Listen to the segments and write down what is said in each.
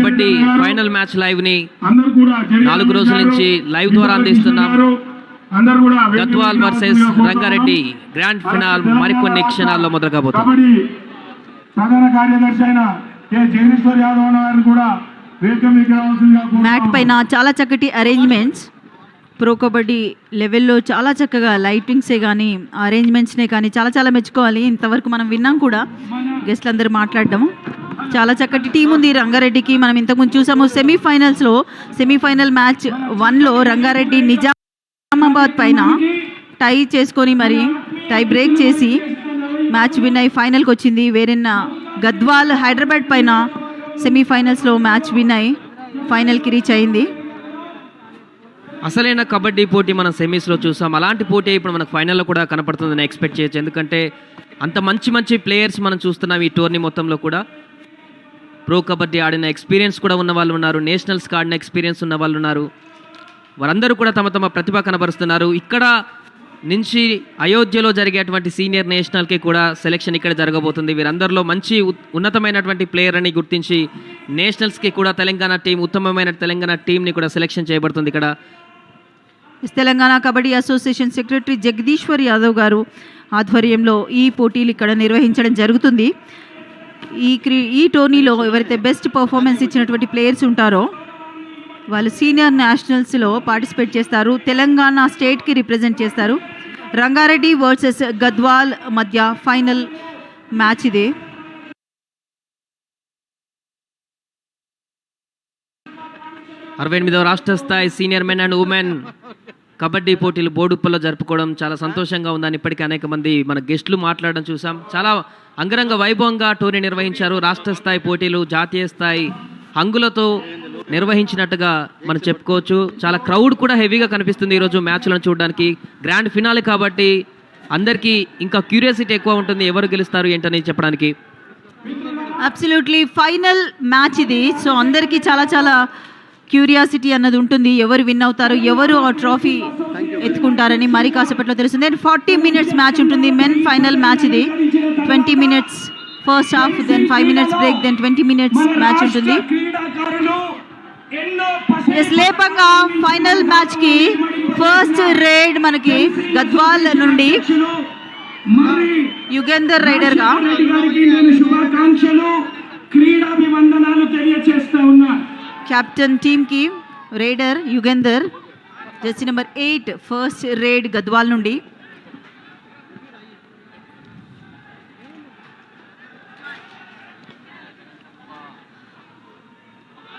Kabaddi final match live ని 4 రోజుల నుంచి లైవ్ ద్వారా అందిస్తున్నాం. Gadwal versus Rangareddy grand phenol మరికొన్ని క్షణాల్లో మొదలు కాబోతుంది. సాధారణ కార్యదర్శి అయిన కె జగదీశ్వర్ యాదవ్ గారిని కూడా మ్యాట్ పైన చాలా చక్కటి అరేంజ్మెంట్స్, ప్రో కబడ్డీ లెవెల్లో చాలా చక్కగా లైటింగ్సే కానీ అరేంజ్మెంట్స్నే కానీ చాలా చాలా మెచ్చుకోవాలి. ఇంతవరకు మనం విన్నాం కూడా గెస్ట్లు అందరూ మాట్లాడడం. చాలా చక్కటి టీం ఉంది రంగారెడ్డికి. మనం ఇంతకుముందు చూసాము సెమీఫైనల్ మ్యాచ్ 1లో రంగారెడ్డి నిజామాబాద్ పైన టై చేసుకొని మరి టై బ్రేక్ చేసి మ్యాచ్ విన్ అయి ఫైనల్కి వచ్చింది. వేరెన్న గద్వాల్ హైదరాబాద్ పైన సెమీఫైనల్స్లో మ్యాచ్ విన్ అయి ఫైనల్కి రీచ్ అయింది. అసలైన కబడ్డీ పోటీ మనం సెమీస్లో చూసాం. అలాంటి పోటీ ఇప్పుడు మనకు ఫైనల్లో కూడా కనపడుతుందని ఎక్స్పెక్ట్ చేయొచ్చు. ఎందుకంటే అంత మంచి ప్లేయర్స్ మనం చూస్తున్నాం ఈ టోర్నీ మొత్తంలో కూడా. ప్రో కబడ్డీ ఆడిన ఎక్స్పీరియన్స్ కూడా ఉన్న వాళ్ళు ఉన్నారు, నేషనల్స్కి ఆడిన ఎక్స్పీరియన్స్ ఉన్న వాళ్ళు ఉన్నారు. వారందరూ కూడా తమ ప్రతిభ కనబరుస్తున్నారు. ఇక్కడ నుంచి అయోధ్యలో జరిగేటువంటి సీనియర్ నేషనల్కి కూడా సెలెక్షన్ ఇక్కడ జరగబోతుంది. వీరందరిలో మంచి ఉన్నతమైనటువంటి ప్లేయర్ అని గుర్తించి నేషనల్స్కి కూడా తెలంగాణ టీం, ఉత్తమమైన తెలంగాణ టీంని కూడా సెలెక్షన్ చేయబడుతుంది. ఇక్కడ తెలంగాణ కబడ్డీ అసోసియేషన్ సెక్రటరీ జగదీశ్వర్ యాదవ్ గారు ఆధ్వర్యంలో ఈ పోటీలు ఇక్కడ నిర్వహించడం జరుగుతుంది. ఈ టోర్నీలో ఎవరైతే బెస్ట్ పర్ఫార్మెన్స్ ఇచ్చినటువంటి ప్లేయర్స్ ఉంటారో వాళ్ళు సీనియర్ నేషనల్స్లో పార్టిసిపేట్ చేస్తారు. తెలంగాణ స్టేట్కి రిప్రజెంట్ చేస్తారు. రంగారెడ్డి వర్సెస్ గద్వాల్ మధ్య ఫైనల్ మ్యాచ్ ఇది. అరవై 8వ రాష్ట్ర స్థాయి senior men and women kabaddi పోటీలు బోడుప్పల్లో జరుపుకోవడం చాలా సంతోషంగా ఉందని ఇప్పటికీ అనేక మంది మన గెస్టులు మాట్లాడడం చూసాం. చాలా అంగరంగ వైభవంగా టోర్నీ నిర్వహించారు. రాష్ట్ర స్థాయి పోటీలు జాతీయ స్థాయి హంగులతో నిర్వహించినట్టుగా మనం చెప్పుకోవచ్చు. చాలా క్రౌడ్ కూడా హెవీగా కనిపిస్తుంది ఈరోజు మ్యాచ్లను చూడడానికి. గ్రాండ్ ఫినాలే కాబట్టి అందరికీ ఇంకా క్యూరియాసిటీ ఎక్కువ ఉంటుంది ఎవరు గెలుస్తారు ఏంటని చెప్పడానికి. అబ్సల్యూట్లీ ఫైనల్ మ్యాచ్ ఇది. సో అందరికీ చాలా చాలా క్యూరియాసిటీ అన్నది ఉంటుంది. ఎవరు విన్ అవుతారు, ఎవరు ఆ ట్రోఫీ ఎత్తుకుంటారని మరి కాసేపట్లో తెలుస్తుంది. 40 minutes మ్యాచ్ ఉంటుంది. మెన్ ఫైనల్ మ్యాచ్ ఇది. 20 minutes first half, then 5 minutes break, then 20 minutes match ఉంటుంది. లేపంగా ఫైనల్ మ్యాచ్ కి ఫస్ట్ రైడ్ మనకి గద్వాల్ నుండి యుగేందర్ రైడర్ గా కెప్టెన్ టీమ్ కి raider Yugender, jersey number 8 first raid Gadwal నుండి.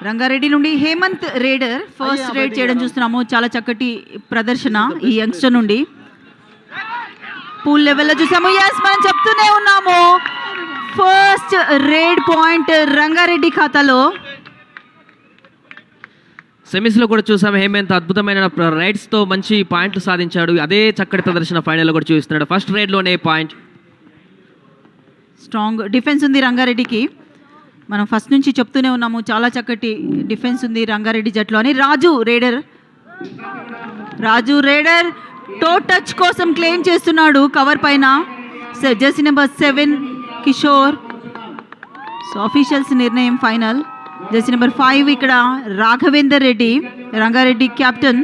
రంగారెడ్డి నుండి హేమంత్ రైడర్ ఫస్ట్ రైడ్ చేయడం చూస్తున్నాము. చాలా చక్కటి ప్రదర్శన ఈ యంగ్స్టర్ నుండి. పూల్ లెవెల్లో చూసాము. ఎస్, మనం చెప్తూనే ఉన్నాము ఫస్ట్ రైడ్ పాయింట్ రంగారెడ్డి ఖాతాలో. సెమీస్లో కూడా చూసాము హేమంత్ అద్భుతమైన రైడ్స్తో మంచి పాయింట్లు సాధించాడు. అదే చక్కటి ప్రదర్శన ఫైనల్లో కూడా చూస్తున్నాడు. ఫస్ట్ రైడ్లోనే పాయింట్. స్ట్రాంగ్ డిఫెన్స్ ఉంది రంగారెడ్డికి. మనం ఫస్ట్ నుంచి చెప్తూనే ఉన్నాము చాలా చక్కటి డిఫెన్స్ ఉంది రంగారెడ్డి జట్లో అని. రాజు రైడర్ టో టచ్ కోసం క్లెయిమ్ చేస్తున్నాడు కవర్ పైన. Jersey number 7 Kishore. So officials నిర్ణయం ఫైనల్. జెర్సీ నెంబర్ 5 ఇక్కడ రాఘవేందర్ రెడ్డి, రంగారెడ్డి కెప్టెన్.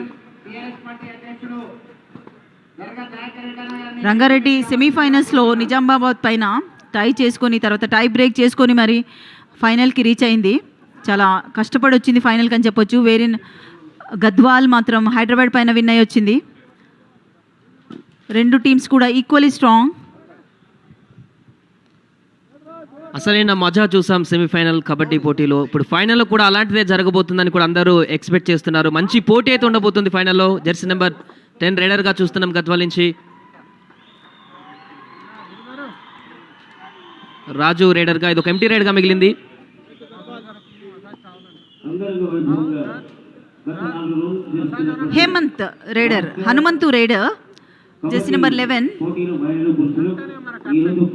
రంగారెడ్డి సెమీఫైనల్స్లో నిజామాబాద్ పైన టై చేసుకొని తర్వాత టై బ్రేక్ చేసుకొని మరి ఫైనల్కి రీచ్ అయింది. చాలా కష్టపడి వచ్చింది ఫైనల్కి అని చెప్పొచ్చు. వేరే గద్వాల్ మాత్రం హైదరాబాద్ పైన విన్ అయ్యి వచ్చింది. రెండు టీమ్స్ కూడా ఈక్వల్లీ స్ట్రాంగ్. అసలైన మజా చూసాం సెమీఫైనల్ కబడ్డీ పోటీలో. ఇప్పుడు ఫైనల్లో కూడా అలాంటిదే జరగబోతుందని కూడా అందరూ ఎక్స్పెక్ట్ చేస్తున్నారు. మంచి పోటీ అయితే ఉండబోతుంది ఫైనల్లో. జెర్సీ నెంబర్ 10 రైడర్గా చూస్తున్నాం గద్వాల్ నుంచి. రాజు రైడర్గా, ఇది ఒక ఎంటీ రైడ్గా మిగిలింది. Hemanth raider, Hanumanthu raider, jersey number 11.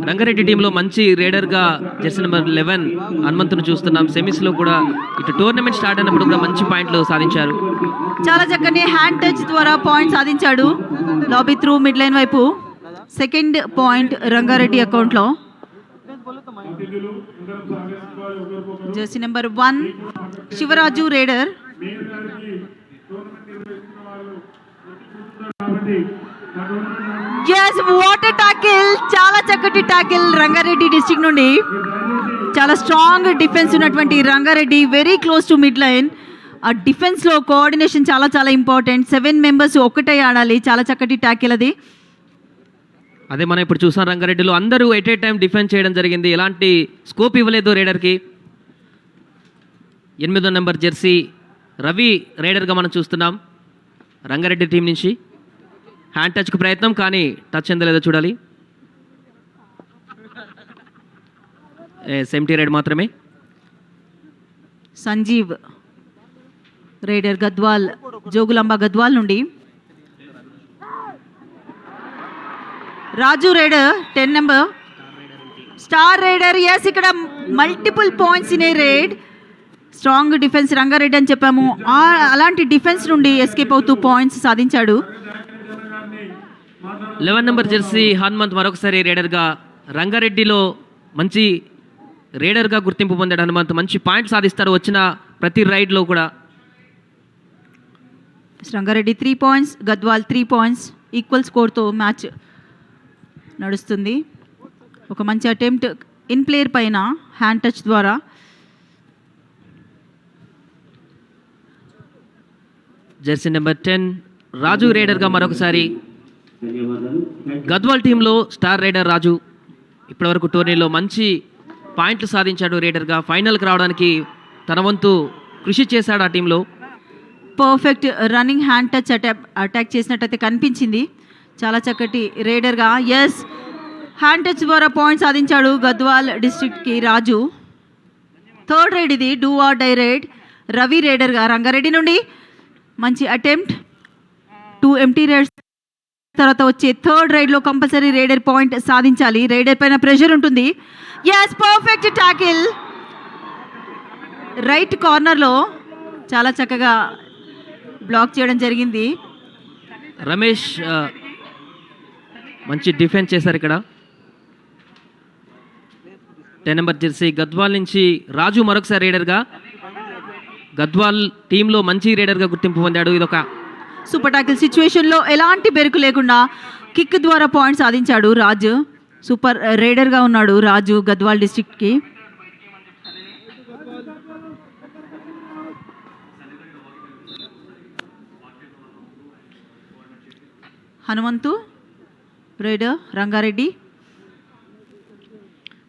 Rangareddy టీంలో మంచి రైడర్గా జెర్సీ నెంబర్ 11 హనుమంతును చూస్తున్నాం. సెమీస్లో కూడా ఇటు టోర్నమెంట్ స్టార్ట్ అయినప్పుడు కూడా మంచి పాయింట్లు సాధించారు. చాలా చక్కని హ్యాండ్ టచ్ ద్వారా పాయింట్ సాధించాడు లాబీ త్రూ మిడ్ లైన్ వైపు. సెకండ్ పాయింట్ రంగారెడ్డి అకౌంట్లో. Jersey number 1 Shivaraju raider. Mayor గారికి టోర్నమెంట్ నిర్వహిస్తున్న వాళ్ళు కాబట్టి ఆ టోర్నమెంట్ ఎస్, వాట్ టాకిల్, చాలా చక్కటి టాకిల్ రంగారెడ్డి డిస్ట్రిక్ట్ నుండి. చాలా స్ట్రాంగ్ డిఫెన్స్ ఉన్నటువంటి Rangareddy, very close to mid line. ఆ డిఫెన్స్లో కోఆర్డినేషన్ చాలా చాలా ఇంపార్టెంట్. 7 మెంబర్స్ ఒక్కటే ఆడాలి. చాలా చక్కటి టాకిల్ అది. అదే మనం ఇప్పుడు చూసాం, రంగారెడ్డిలో అందరూ ఎట్ ఏ టైం డిఫెన్స్ చేయడం జరిగింది. ఎలాంటి స్కోప్ ఇవ్వలేదు రైడర్కి. 8వ నెంబర్ జెర్సీ రవి రైడర్గా మనం చూస్తున్నాం రంగారెడ్డి టీం నుంచి. హ్యాండ్ టచ్కు ప్రయత్నం, కానీ టచ్ ఎందో లేదో చూడాలి. సెంటీ రైడ్ మాత్రమే. సంజీవ్ రైడర్ గద్వాల్, జోగులాంబ గద్వాల్ నుండి. Raju raider 10 number star raider. Yes, ఇక్కడ multiple points in a raid. Strong defence Rangareddy అని చెప్పాము. అలాంటి డిఫెన్స్ నుండి ఎస్కేప్ అవుతూ పాయింట్స్ సాధించాడు. 11 నెంబర్ జెర్సీ హనుమంత్ మరొకసారి రైడర్గా రంగారెడ్డిలో మంచి రైడర్గా గుర్తింపు పొందాడు. హనుమంత్ మంచి పాయింట్ సాధిస్తారు వచ్చిన ప్రతి రైడ్లో కూడా. Rangareddy 3 points, Gadwal 3 points. Equal స్కోర్తో మ్యాచ్ నడుస్తుంది. ఒక మంచి అటెంప్ట్ ఇన్ ప్లేయర్ పైన హ్యాండ్ టచ్ ద్వారా. జెర్సీ నెంబర్ 10 రాజు రైడర్గా మరొకసారి. గద్వాల్ టీంలో స్టార్ రైడర్ రాజు ఇప్పటివరకు టోర్నీలో మంచి పాయింట్లు సాధించాడు రైడర్గా. ఫైనల్కి రావడానికి తన వంతు కృషి చేశాడు ఆ టీంలో. Perfect running hand touch attack చేసినట్టయితే కనిపించింది. చాలా చక్కటి రైడర్గా. ఎస్, హ్యాండ్ టచ్ ద్వారా పాయింట్ సాధించాడు గద్వాల్ డిస్ట్రిక్ట్కి రాజు. 3rd రైడ్ ఇది, do or die raid. Ravi రైడర్గా రంగారెడ్డి నుండి మంచి అటెంప్ట్. 2 ఎంటీ రైడ్స్ తర్వాత వచ్చే 3rd రైడ్లో కంపల్సరీ రైడర్ పాయింట్ సాధించాలి. రైడర్ పైన ప్రెషర్ ఉంటుంది. ఎస్, పర్ఫెక్ట్ టాకిల్ రైట్ కార్నర్లో చాలా చక్కగా బ్లాక్ చేయడం జరిగింది. రమేష్ మంచి డిఫెన్స్ చేశారు ఇక్కడ. 10 నెంబర్ జెర్సీ గద్వాల్ నుంచి రాజు మరొకసారి రైడర్గా. గద్వాల్ టీంలో మంచి రైడర్గా గుర్తింపు పొందాడు. ఇదొక సూపర్ టాకిల్ సిచ్యువేషన్లో ఎలాంటి బెరుకు లేకుండా కిక్ ద్వారా పాయింట్ సాధించాడు రాజు. సూపర్ రైడర్గా ఉన్నాడు రాజు గద్వాల్ డిస్ట్రిక్ట్కి. Hanumanthu raider Rangareddy.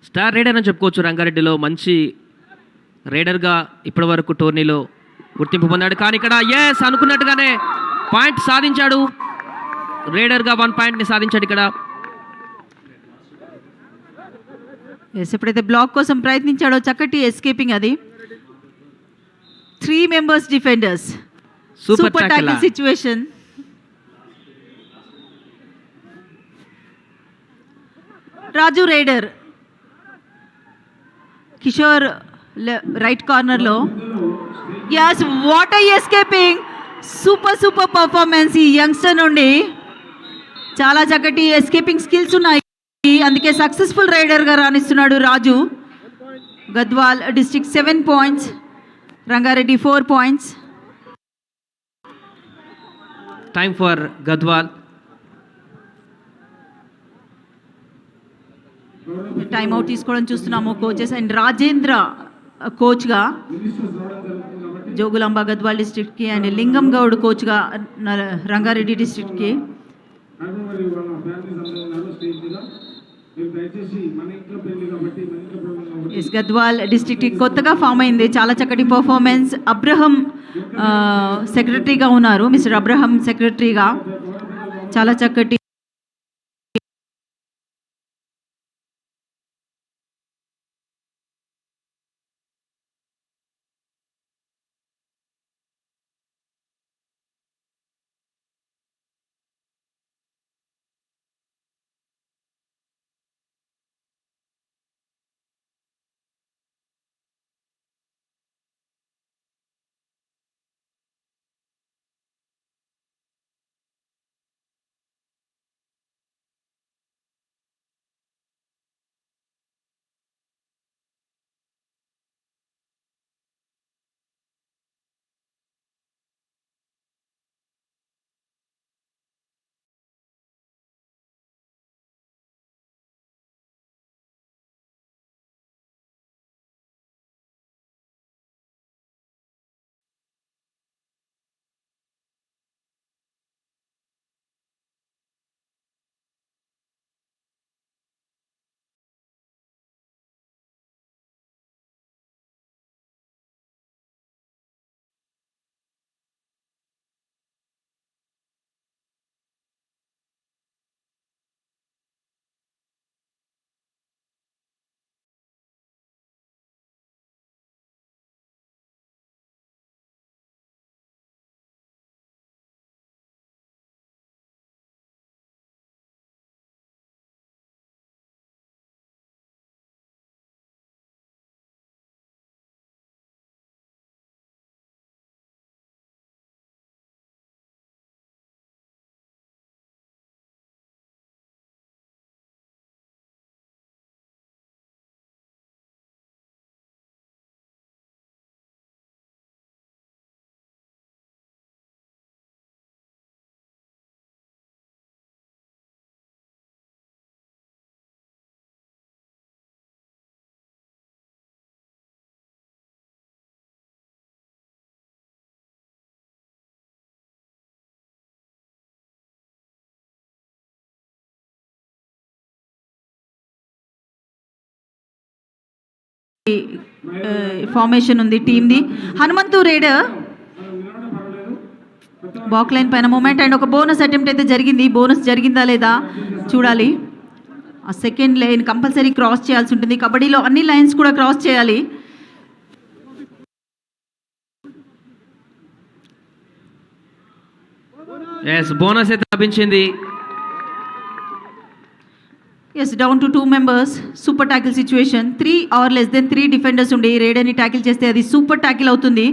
Star raider అని చెప్పుకోవచ్చు. రంగారెడ్డిలో మంచి రైడర్గా ఇప్పటి వరకు టోర్నీలో గుర్తింపు పొందాడు. కానీ ఇక్కడ ఎస్ అనుకున్నట్టుగానే పాయింట్ సాధించాడు. రైడర్గా 1 పాయింట్ని సాధించాడు ఇక్కడ. ఎస్, ఎప్పుడైతే బ్లాక్ కోసం ప్రయత్నించాడో చక్కటి ఎస్కేపింగ్ అది. 3 members defenders. Super super tackle tackle situation. Raju raider Kishore right కార్నర్లో. Yes, what I escaping, super performance ఈ యంగ్స్టర్ నుండి. చాలా చక్కటి ఎస్కేపింగ్ స్కిల్స్ ఉన్నాయి. అందుకే సక్సెస్ఫుల్ రైడర్గా రాణిస్తున్నాడు Raju. Gadwal district 7 points, Rangareddy 4 points. Time for Gadwal. Time out తీసుకోవడం చూస్తున్నాము కోచెస్. అండ్ రాజేంద్ర కోచ్గా జోగులాంబ గద్వాల్ డిస్ట్రిక్ట్కి, అండ్ లింగం గౌడ్ కోచ్గా రంగారెడ్డి డిస్ట్రిక్ట్కి. ఎస్, గద్వాల్ డిస్ట్రిక్ట్ కొత్తగా ఫామ్ అయింది. చాలా చక్కటి పర్ఫార్మెన్స్. అబ్రహం సెక్రటరీగా ఉన్నారు. మిస్టర్ అబ్రహం సెక్రటరీగా చాలా చక్కటి ఫార్మేషన్ ఉంది టీమ్ది. హనుమంతు రైడర్ బాక్ లైన్ పైన మూమెంట్ అండ్ ఒక బోనస్ అటెంప్ట్ అయితే జరిగింది. బోనస్ జరిగిందా లేదా చూడాలి. ఆ సెకండ్ లైన్ కంపల్సరీ క్రాస్ చేయాల్సి ఉంటుంది. కబడ్డీలో అన్ని లైన్స్ కూడా క్రాస్ చేయాలి. బోనస్ అయితే లభించింది. Yes, down to 2 members. Super tackle situation. 3 or less than 3 defenders ఉండి రైడర్ని ట్యాకిల్ చేస్తే అది సూపర్ ట్యాకిల్ అవుతుంది.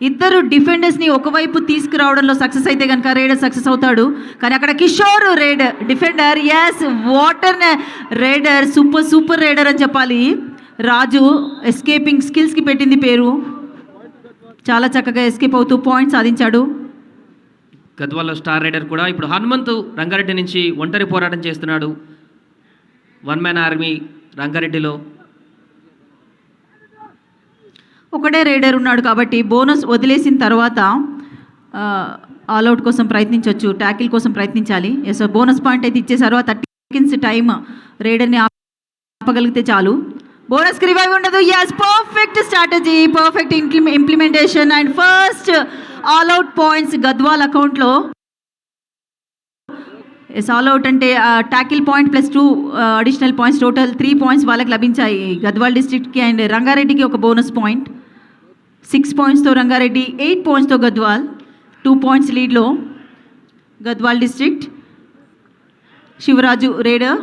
ఇద్దరు డిఫెండర్స్ని ఒకవైపు తీసుకురావడంలో సక్సెస్ అయితే కనుక రైడర్ సక్సెస్ అవుతాడు. కానీ అక్కడ Kishore raider defender, yes what a raider, super raider అని చెప్పాలి. రాజు ఎస్కేపింగ్ స్కిల్స్కి పెట్టింది పేరు. చాలా చక్కగా ఎస్కేప్ అవుతూ పాయింట్ సాధించాడు. గద్వాల్లో స్టార్ రైడర్ కూడా ఇప్పుడు హనుమంతు రంగారెడ్డి నుంచి ఒంటరి పోరాటం చేస్తున్నాడు. 1 man ఆర్మీ రంగారెడ్డిలో. ఒకటే రైడర్ ఉన్నాడు కాబట్టి బోనస్ వదిలేసిన తర్వాత ఆల్అవుట్ కోసం ప్రయత్నించవచ్చు, ట్యాకిల్ కోసం ప్రయత్నించాలి. ఎస్, బోనస్ పాయింట్ అయితే ఇచ్చేసారు. ఆ 30 seconds టైం రైడర్ని ఆపగలిగితే చాలు. బోనస్కి రివైవ్ ఉండదు. Yes, perfect strategy, perfect implementation and first all out points Gadwal అకౌంట్లో. ఎస్, ఆల్అవుట్ అంటే tackle point +2 additional points, total 3 points వాళ్ళకి లభించాయి గద్వాల్ డిస్ట్రిక్ట్కి. అండ్ రంగారెడ్డికి ఒక బోనస్ పాయింట్. 6 pointsతో రంగారెడ్డి, 8 pointsతో గద్వాల్. 2 points లీడ్లో Gadwal district. Sivaraju raider.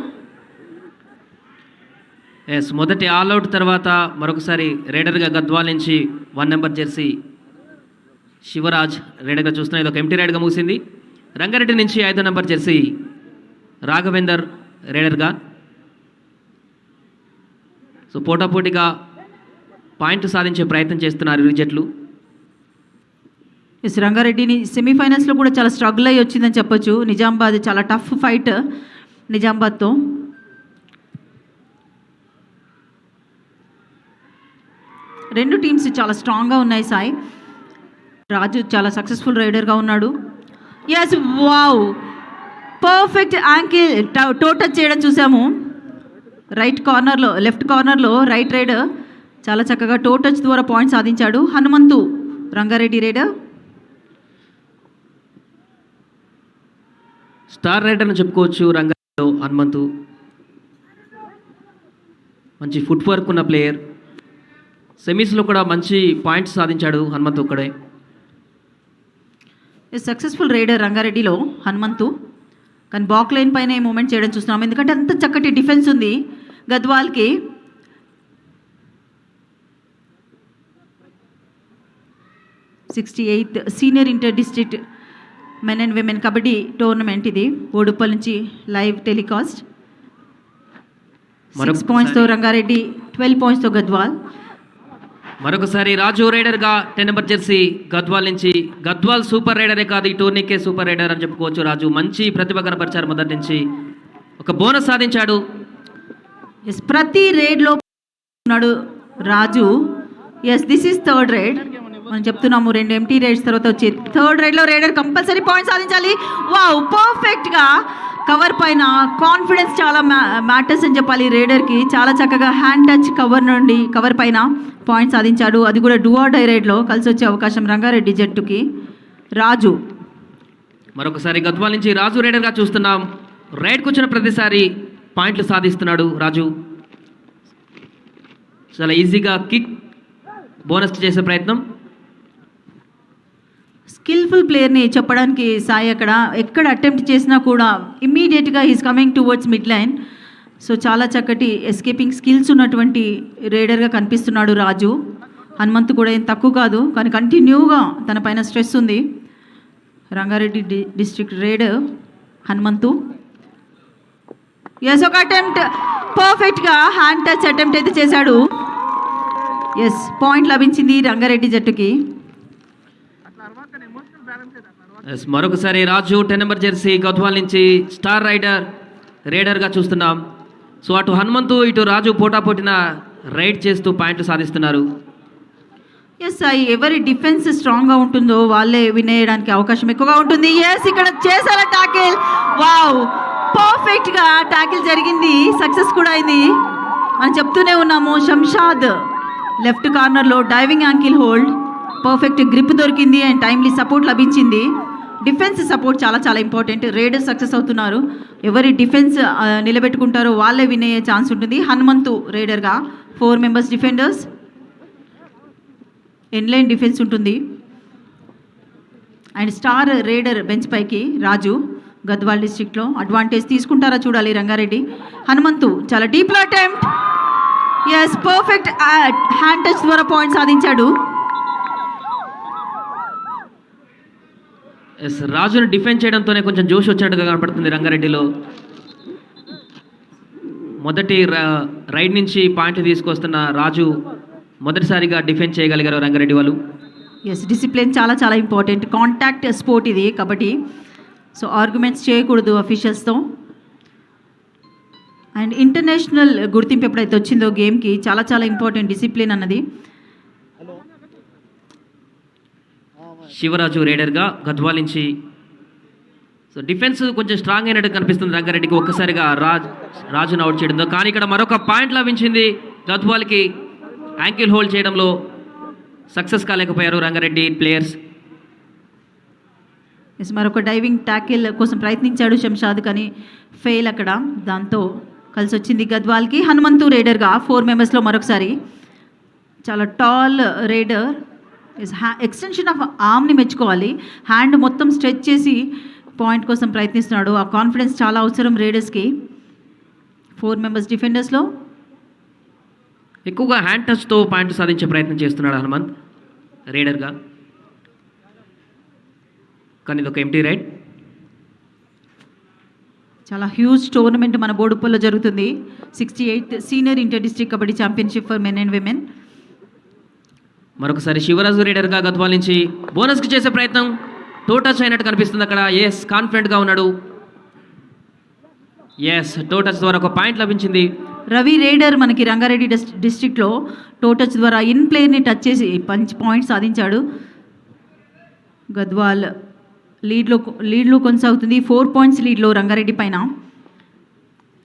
Yes, మొదటి ఆల్అవుట్ తర్వాత మరొకసారి రైడర్గా గద్వాల్ నుంచి 1 number జెర్సీ శివరాజ్ రైడర్గా చూస్తున్నా. ఇది ఒక ఎంటీ రైడ్గా ముగిసింది. రంగారెడ్డి నుంచి 5 number జెర్సీ రాఘవేందర్ రైడర్గా. సో పోటాపోటీగా పాయింట్ సాధించే ప్రయత్నం చేస్తున్నారు ఇరు జట్లు. ఎస్, రంగారెడ్డిని సెమీఫైనల్స్లో కూడా చాలా స్ట్రగుల్ అయ్యి వచ్చిందని చెప్పొచ్చు. నిజామాబాద్ చాలా టఫ్ ఫైట్ నిజామాబాద్తో. రెండు టీమ్స్ చాలా స్ట్రాంగ్గా ఉన్నాయి సాయి. రాజు చాలా సక్సెస్ఫుల్ రైడర్గా ఉన్నాడు. Yes, wow, perfect ankle toe touch చేయడం చూసాము. లెఫ్ట్ కార్నర్లో రైట్ రైడర్ చాలా చక్కగా టో టచ్ ద్వారా పాయింట్ సాధించాడు. హనుమంతు రంగారెడ్డి రైడర్. స్టార్ రైడర్ని చెప్పుకోవచ్చు రంగారెడ్డిలో హనుమంతు. మంచి ఫుట్ వర్క్ ఉన్న ప్లేయర్. సెమీస్లో కూడా మంచి పాయింట్స్ సాధించాడు హనుమంతు ఒక్కడే. సక్సెస్ఫుల్ రైడర్ రంగారెడ్డిలో హనుమంతు. కానీ బాక్ లైన్ పైన మూమెంట్ చేయడం చూస్తున్నాం, ఎందుకంటే అంత చక్కటి డిఫెన్స్ ఉంది గద్వాల్కి. '68th senior inter district men and women kabaddi tournament ఇది. ఓడుప్పల్ నుంచి లైవ్ టెలికాస్ట్. 6 pointsతో రంగారెడ్డి, 12 pointsతో గద్వాల్. మరొకసారి రాజు రైడర్గా 10 number జెర్సీ గద్వాల్ నుంచి. గద్వాల్ సూపర్ రైడరే కాదు, ఈ టోర్నీకే సూపర్ రైడర్ అని చెప్పుకోవచ్చు. రాజు మంచి ప్రతిభ కనపరిచారు మొదటి నుంచి. ఒక బోనస్ సాధించాడు. ఎస్, ప్రతి రైడ్లో ఉన్నాడు Raju. Yes, this is 3rd raid. మనం చెప్తున్నాము 2 empty రైడ్స్ తర్వాత వచ్చి 3rd రైడ్లో రైడర్ కంపల్సరీ పాయింట్ సాధించాలి. వావ్, పర్ఫెక్ట్గా కవర్ పైన కాన్ఫిడెన్స్ చాలా మ్యాటర్స్ అని చెప్పాలి రైడర్కి. చాలా చక్కగా హ్యాండ్ టచ్ కవర్ పైన పాయింట్ సాధించాడు. అది కూడా డూ ఆర్ డై రైడ్లో కలిసి వచ్చే అవకాశం రంగారెడ్డి జట్టుకి. రాజు మరొకసారి గద్వాల్ నుంచి రాజు రైడర్గా చూస్తున్నాం. రైడ్కి వచ్చిన ప్రతిసారి పాయింట్లు సాధిస్తున్నాడు రాజు. చాలా ఈజీగా కిక్ బోనస్ చేసే ప్రయత్నం. స్కిల్ఫుల్ ప్లేయర్ని చెప్పడానికి సాయి ఎక్కడ అటెంప్ట్ చేసినా కూడా ఇమ్మీడియట్గా he's coming towards mid line. So చాలా చక్కటి ఎస్కేపింగ్ స్కిల్స్ ఉన్నటువంటి రైడర్గా కనిపిస్తున్నాడు రాజు. హనుమంతు కూడా ఏం తక్కువ కాదు, కానీ కంటిన్యూగా తన పైన స్ట్రెస్ ఉంది. Rangareddy district raider Hanumanthu. Yes, ఒక అటెంప్ట్ పర్ఫెక్ట్గా హ్యాండ్ టచ్ అటెంప్ట్ అయితే చేశాడు. ఎస్, పాయింట్ లభించింది రంగారెడ్డి జట్టుకి. మరొకసారి రాజు 10 number జెర్సీ గద్వాల్ నుంచి స్టార్ రైడర్గా చూస్తున్నాం. సో అటు హనుమంతు ఇటు రాజు పోటాపోటీన రైడ్ చేస్తూ పాయింట్లు సాధిస్తున్నారు. ఎస్, ఎవరి డిఫెన్స్ స్ట్రాంగ్గా ఉంటుందో వాళ్ళే విన్ అయ్యడానికి అవకాశం ఎక్కువగా ఉంటుంది. ఎస్, ఇక్కడ చేశారా టాకిల్. వావ్, పర్ఫెక్ట్గా టాకిల్ జరిగింది, సక్సెస్ కూడా అయింది. మనం చెప్తూనే ఉన్నాము శంషాద్ లెఫ్ట్ కార్నర్లో diving ankle hold, perfect grip దొరికింది అండ్ టైమ్లీ సపోర్ట్ లభించింది. డిఫెన్స్ సపోర్ట్ చాలా చాలా ఇంపార్టెంట్. రేడర్ సక్సెస్ అవుతున్నారు. ఎవరి డిఫెన్స్ నిలబెట్టుకుంటారో వాళ్ళే విన్ అయ్యే ఛాన్స్ ఉంటుంది. హనుమంతు రేడర్గా 4 మెంబర్స్ డిఫెండర్స్, ఎన్లైన్ డిఫెన్స్ ఉంటుంది. అండ్ స్టార్ రేడర్ బెంచ్ పైకి రాజు గద్వాల్ డిస్ట్రిక్ట్లో. అడ్వాంటేజ్ తీసుకుంటారా చూడాలి రంగారెడ్డి. హనుమంతు చాలా డీప్లో attempt, yes perfect hand touch ద్వారా పాయింట్ సాధించాడు. ఎస్, రాజును డిఫెండ్ చేయడంతోనే కొంచెం జోష్ వచ్చినట్టుగా కనపడుతుంది రంగారెడ్డిలో. మొదటి రైడ్ నుంచి పాయింట్ తీసుకొస్తున్న రాజు మొదటిసారిగా డిఫెండ్ చేయగలిగారు రంగారెడ్డి వాళ్ళు. ఎస్, డిసిప్లిన్ చాలా చాలా ఇంపార్టెంట్. కాంటాక్ట్ స్పోర్ట్ ఇది కబడ్డీ. సో ఆర్గ్యుమెంట్స్ చేయకూడదు అఫీషియల్స్తో. అండ్ ఇంటర్నేషనల్ గుర్తింపు ఎప్పుడైతే వచ్చిందో గేమ్కి చాలా చాలా ఇంపార్టెంట్ డిసిప్లిన్ అన్నది. శివరాజు రేడర్గా గద్వాల్ నుంచి. సో డిఫెన్స్ కొంచెం స్ట్రాంగ్ అయినట్టు కనిపిస్తుంది రంగారెడ్డికి ఒక్కసారిగా రాజును అవుట్ చేయడంతో. కానీ ఇక్కడ మరొక పాయింట్ లభించింది గద్వాల్కి. యాంకిల్ హోల్డ్ చేయడంలో సక్సెస్ కాలేకపోయారు రంగారెడ్డి ప్లేయర్స్. ఎస్, మరొక డైవింగ్ ట్యాకిల్ కోసం ప్రయత్నించాడు శంషాద్ కానీ ఫెయిల్ అక్కడ. దాంతో కలిసి వచ్చింది గద్వాల్కి. హనుమంతు రేడర్గా 4 మెంబర్స్లో మరొకసారి. చాలా టాల్ రేడర్. ఎక్స్టెన్షన్ ఆఫ్ ఆర్మ్ని మెచ్చుకోవాలి. హ్యాండ్ మొత్తం స్ట్రెచ్ చేసి పాయింట్ కోసం ప్రయత్నిస్తున్నాడు. ఆ కాన్ఫిడెన్స్ చాలా అవసరం రేడర్స్కి. 4 మెంబర్స్ డిఫెండర్స్లో ఎక్కువగా హ్యాండ్ టచ్తో పాయింట్ సాధించే ప్రయత్నం చేస్తున్నాడు హనుమంత్ రేడర్గా. కానీ ఇది ఒక ఎంటీ రైడ్. చాలా హ్యూజ్ టోర్నమెంట్ మన బోడుప్పల్లో జరుగుతుంది. 68th senior inter district kabaddi championship for men and women. మరొకసారి శివరాజు రేడర్గా గద్వాల్ నుంచి బోనస్కి చేసే ప్రయత్నం. టో టచ్ అయినట్టు కనిపిస్తుంది అక్కడ. ఎస్, కాన్ఫిడెంట్గా ఉన్నాడు. ఎస్, టో టచ్ ద్వారా ఒక పాయింట్ లభించింది. రవి రేడర్ మనకి రంగారెడ్డి డిస్ట్రిక్ట్లో టో టచ్ ద్వారా ఇన్ ప్లేయర్ని టచ్ చేసి పాయింట్ సాధించాడు. గద్వాల్ లీడ్లో కొనసాగుతుంది. 4 పాయింట్స్ లీడ్లో రంగారెడ్డి పైన.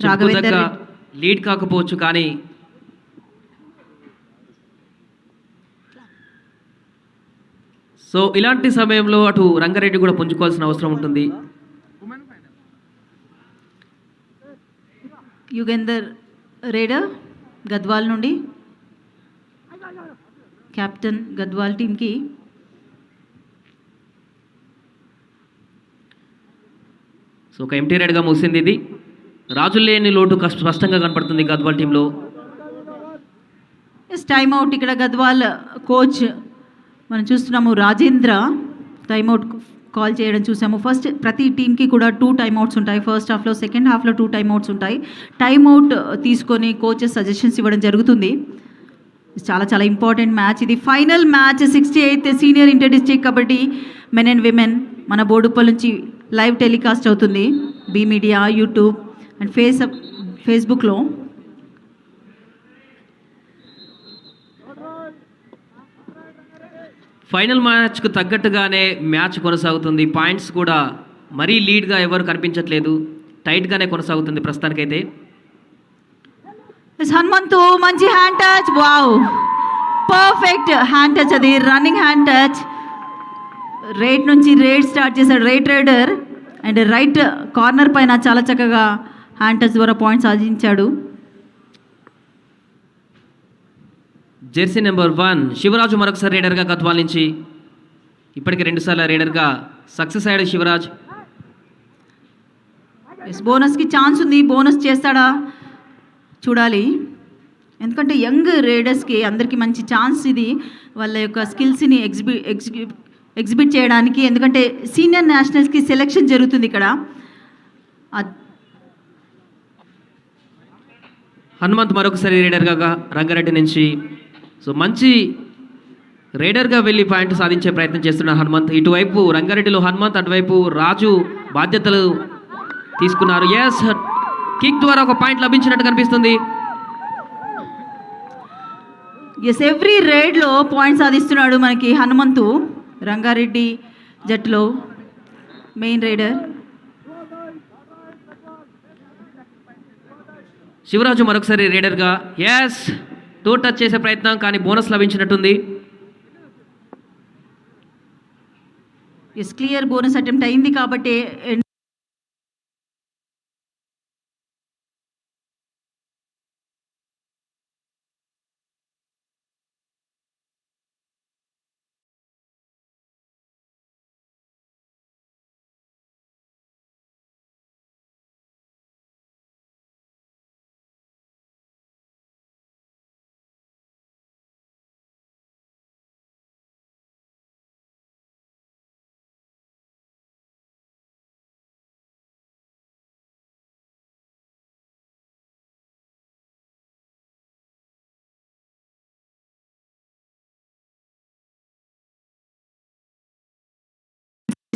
రాఘవేందర్ లీడ్ కాకపోవచ్చు కానీ సో ఇలాంటి సమయంలో అటు రంగారెడ్డి కూడా పుంజుకోవాల్సిన అవసరం ఉంటుంది. యుగేందర్ రేడర్ గద్వాల్ నుండి కెప్టెన్ గద్వాల్ టీంకి. సో ఒక ఎంటీ రైడ్గా ముగిసింది ఇది. రాజు లేని లోటు స్పష్టంగా కనపడుతుంది గద్వాల్ టీంలో. టైమ్ అవుట్ ఇక్కడ గద్వాల్ కోచ్ మనం చూస్తున్నాము. రాజేంద్ర టైమ్అవుట్ కాల్ చేయడం చూసాము. ఫస్ట్ ప్రతి టీంకి కూడా 2 టైమ్అవుట్స్ ఉంటాయి. ఫస్ట్ హాఫ్లో, సెకండ్ హాఫ్లో 2 టైమ్అవుట్స్ ఉంటాయి. టైమ్అవుట్ తీసుకొని కోచెస్ సజెషన్స్ ఇవ్వడం జరుగుతుంది. చాలా చాలా ఇంపార్టెంట్ మ్యాచ్ ఇది. Final match 68th senior inter district kabaddi men and women మన బోడుప్పల్ నుంచి లైవ్ టెలికాస్ట్ అవుతుంది. బీ మీడియా, యూట్యూబ్ అండ్ ఫేస్బుక్లో. ఫైనల్ మ్యాచ్కు తగ్గట్టుగానే మ్యాచ్ కొనసాగుతుంది. పాయింట్స్ కూడా మరీ లీడ్గా ఎవరు కనిపించట్లేదు. టైట్గానే కొనసాగుతుంది ప్రస్తుతానికైతే. హనుమంతు మంచి hand touch. Wow, perfect hand touch. అది running hand touch. Raid start చేశాడు రైడర్ అండ్ రైట్ కార్నర్ పైన చాలా చక్కగా హ్యాండ్ టచ్ ద్వారా పాయింట్ సాధించాడు. జెర్సీ నెంబర్ 1 శివరాజు మరొకసారి రేడర్గా గద్వాల్ నుంచి. ఇప్పటికి 2 సార్లు రేడర్గా సక్సెస్ అయ్యాడు శివరాజ్. బోనస్కి ఛాన్స్ ఉంది. బోనస్ చేస్తాడా చూడాలి. ఎందుకంటే యంగ్ రేడర్స్కి అందరికీ మంచి ఛాన్స్ ఇది వాళ్ళ యొక్క స్కిల్స్ని ఎగ్జిబిట్ చేయడానికి. ఎందుకంటే సీనియర్ నేషనల్స్కి సెలెక్షన్ జరుగుతుంది ఇక్కడ. హనుమంత్ మరొకసారి రేడర్గా రంగారెడ్డి నుంచి. సో మంచి రేడర్గా వెళ్ళి పాయింట్ సాధించే ప్రయత్నం చేస్తున్న హనుమంత్. ఇటువైపు రంగారెడ్డిలో హనుమంత్, అటువైపు రాజు బాధ్యతలు తీసుకున్నారు. ఎస్, కిక్ ద్వారా ఒక పాయింట్ లభించినట్టు కనిపిస్తుంది. ఎస్, ఎవ్రీ రైడ్లో పాయింట్ సాధిస్తున్నాడు మనకి హనుమంతు రంగారెడ్డి జట్టులో మెయిన్ రైడర్. శివరాజు మరొకసారి రేడర్గా. ఎస్, టో టచ్ చేసే ప్రయత్నం కానీ బోనస్ లభించినట్టుంది. ఎస్, క్లియర్ బోనస్ అటెంప్ట్ అయింది కాబట్టి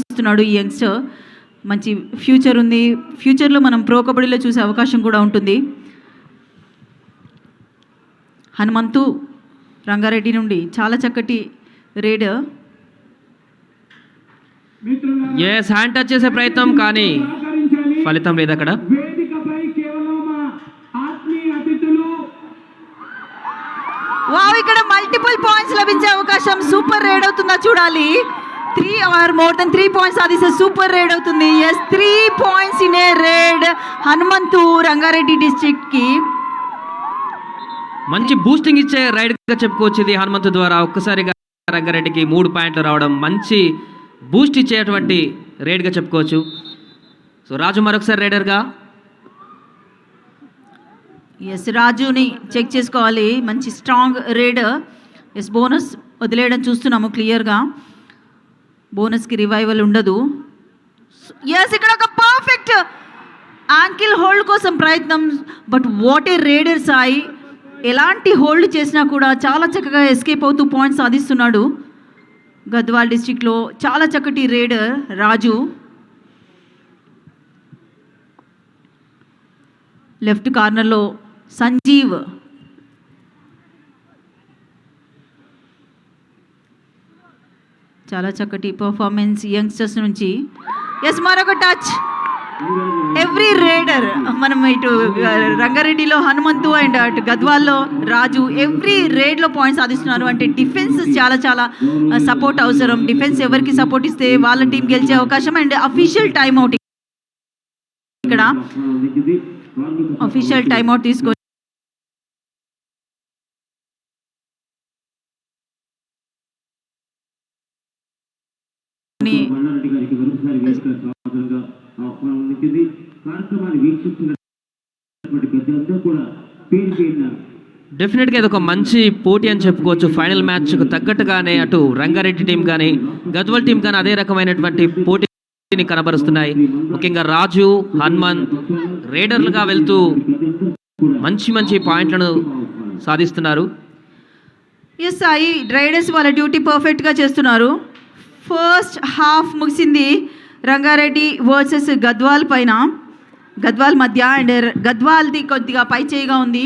ఇస్తున్నాడు ఈ యంగ్స్టర్. మంచి ఫ్యూచర్ ఉంది. ఫ్యూచర్లో మనం ప్రో కబడ్డీలో చూసే అవకాశం కూడా ఉంటుంది. హనుమంతు రంగారెడ్డి నుండి చాలా చక్కటి రేడర్. ఎస్, హ్యాండ్ టచ్ చేసే ప్రయత్నం కానీ ఫలితం లేదు అక్కడ. వావ్, ఇక్కడ మల్టిపుల్ పాయింట్స్ లభించే అవకాశం. సూపర్ రేడ్ అవుతుందా చూడాలి. 3 or more than 3 points సాధిస్తే సూపర్ రేడ్ అవుతుంది. Yes, 3 points in a raid Hanumanthu Rangareddy district కి. మంచి బూస్టింగ్ ఇచ్చే రైడ్ గా చెప్పుకోవచ్చు ఇది. హనుమంతు ద్వారా ఒక్కసారిగా రంగారెడ్డికి 3 పాయింట్లు రావడం మంచి బూస్ట్ ఇచ్చేటువంటి రైడ్ గా చెప్పుకోవచ్చు. సో రాజు మరొకసారి రైడర్గా. ఎస్, రాజుని చెక్ చేసుకోవాలి. మంచి స్ట్రాంగ్ రేడర్. ఎస్, బోనస్ వదిలేయడం చూస్తున్నాము క్లియర్గా. బోనస్కి రివైవల్ ఉండదు. ఎస్, ఇక్కడ ఒక పర్ఫెక్ట్ యాంకిల్ హోల్డ్ కోసం ప్రయత్నం. But what a raider Sai. ఎలాంటి హోల్డ్ చేసినా కూడా చాలా చక్కగా ఎస్కేప్ అవుతూ పాయింట్స్ సాధిస్తున్నాడు. గద్వాల్ డిస్ట్రిక్ట్లో చాలా చక్కటి రేడర్ రాజు. లెఫ్ట్ కార్నర్లో సంజీవ్. చాలా చక్కటి పర్ఫార్మెన్స్ యంగ్స్టర్స్ నుంచి. ఎస్, మరొక టచ్. ఎవ్రీ రేడర్, మనం ఇటు రంగారెడ్డిలో హనుమంతు అండ్ అటు గద్వాల్లో రాజు ఎవ్రీ రేడ్లో పాయింట్స్ సాధిస్తున్నారు. అంటే డిఫెన్స్ చాలా చాలా సపోర్ట్ అవసరం. డిఫెన్స్ ఎవరికి సపోర్ట్ ఇస్తే వాళ్ళ టీం గెలిచే అవకాశం. అండ్ అఫీషియల్ టైమ్అవుట్, ఇక్కడ అఫీషియల్ టైమ్అవుట్ తీసుకొని డెఫినెట్గా ఇది ఒక మంచి పోటీ అని చెప్పుకోవచ్చు. ఫైనల్ మ్యాచ్కు తగ్గట్టుగానే అటు రంగారెడ్డి టీం కానీ గద్వాల్ టీం కానీ అదే రకమైనటువంటి పోటీని కనబరుస్తున్నాయి. ముఖ్యంగా రాజు, హనుమంత్ రేడర్లుగా వెళ్తూ మంచి మంచి పాయింట్లను సాధిస్తున్నారు. ఎస్ సాయి, రైడర్స్ వాళ్ళ డ్యూటీ పర్ఫెక్ట్గా చేస్తున్నారు. ఫస్ట్ హాఫ్ ముగిసింది రంగారెడ్డి వర్సెస్ గద్వాల్ పైన, గద్వాల్ మధ్య. అండ్ గద్వాల్ది కొద్దిగా పై చేయిగా ఉంది.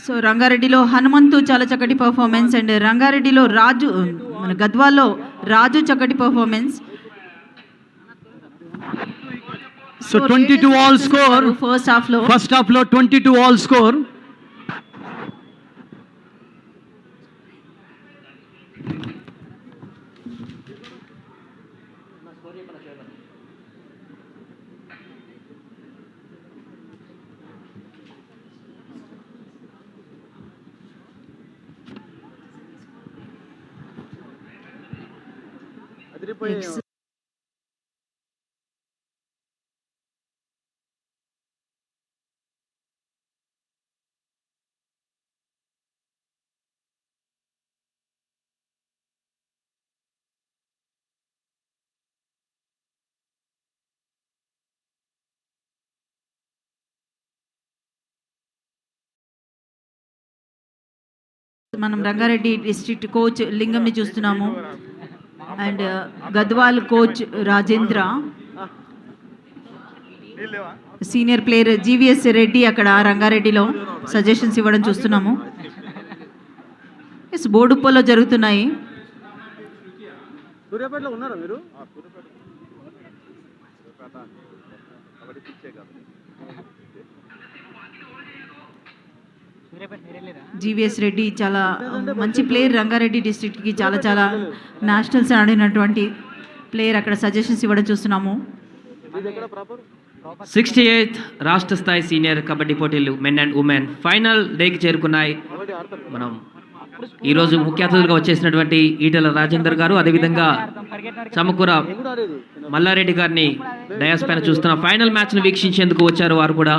సో రంగారెడ్డిలో హనుమంతు చాలా చక్కటి పర్ఫార్మెన్స్. అండ్ రంగారెడ్డిలో రాజు, మన గద్వాల్లో రాజు చక్కటి performance. So 22 all score first half లో 22 all score. మనం రంగారెడ్డి డిస్ట్రిక్ట్ కోచ్ లింగంని చూస్తున్నాము. And Gadwal coach Rajendra, senior player GVS Reddy అక్కడ రంగారెడ్డిలో సజెషన్స్ ఇవ్వడం చూస్తున్నాము. ఎస్, బోడుప్పలో జరుగుతున్నాయి. జీవీఎస్ రెడ్డి చాలా మంచి ప్లేయర్, రంగారెడ్డి డిస్ట్రిక్ట్కి చాలా చాలా నేషనల్స్ ఆడినటువంటి ప్లేయర్. అక్కడ సజెషన్స్ ఇవ్వడం చూస్తున్నాము. 68th రాష్ట్ర స్థాయి సీనియర్ కబడ్డీ పోటీలు మెన్ అండ్ ఉమెన్ ఫైనల్ డేకి చేరుకున్నాయి. మనం ఈరోజు ముఖ్య అతిథులుగా వచ్చేసినటువంటి ఈటెల రాజేందర్ గారు, అదేవిధంగా చమకూర మల్లారెడ్డి గారిని డయాస్ పైన చూస్తున్న ఫైనల్ మ్యాచ్ను వీక్షించేందుకు వచ్చారు. వారు కూడా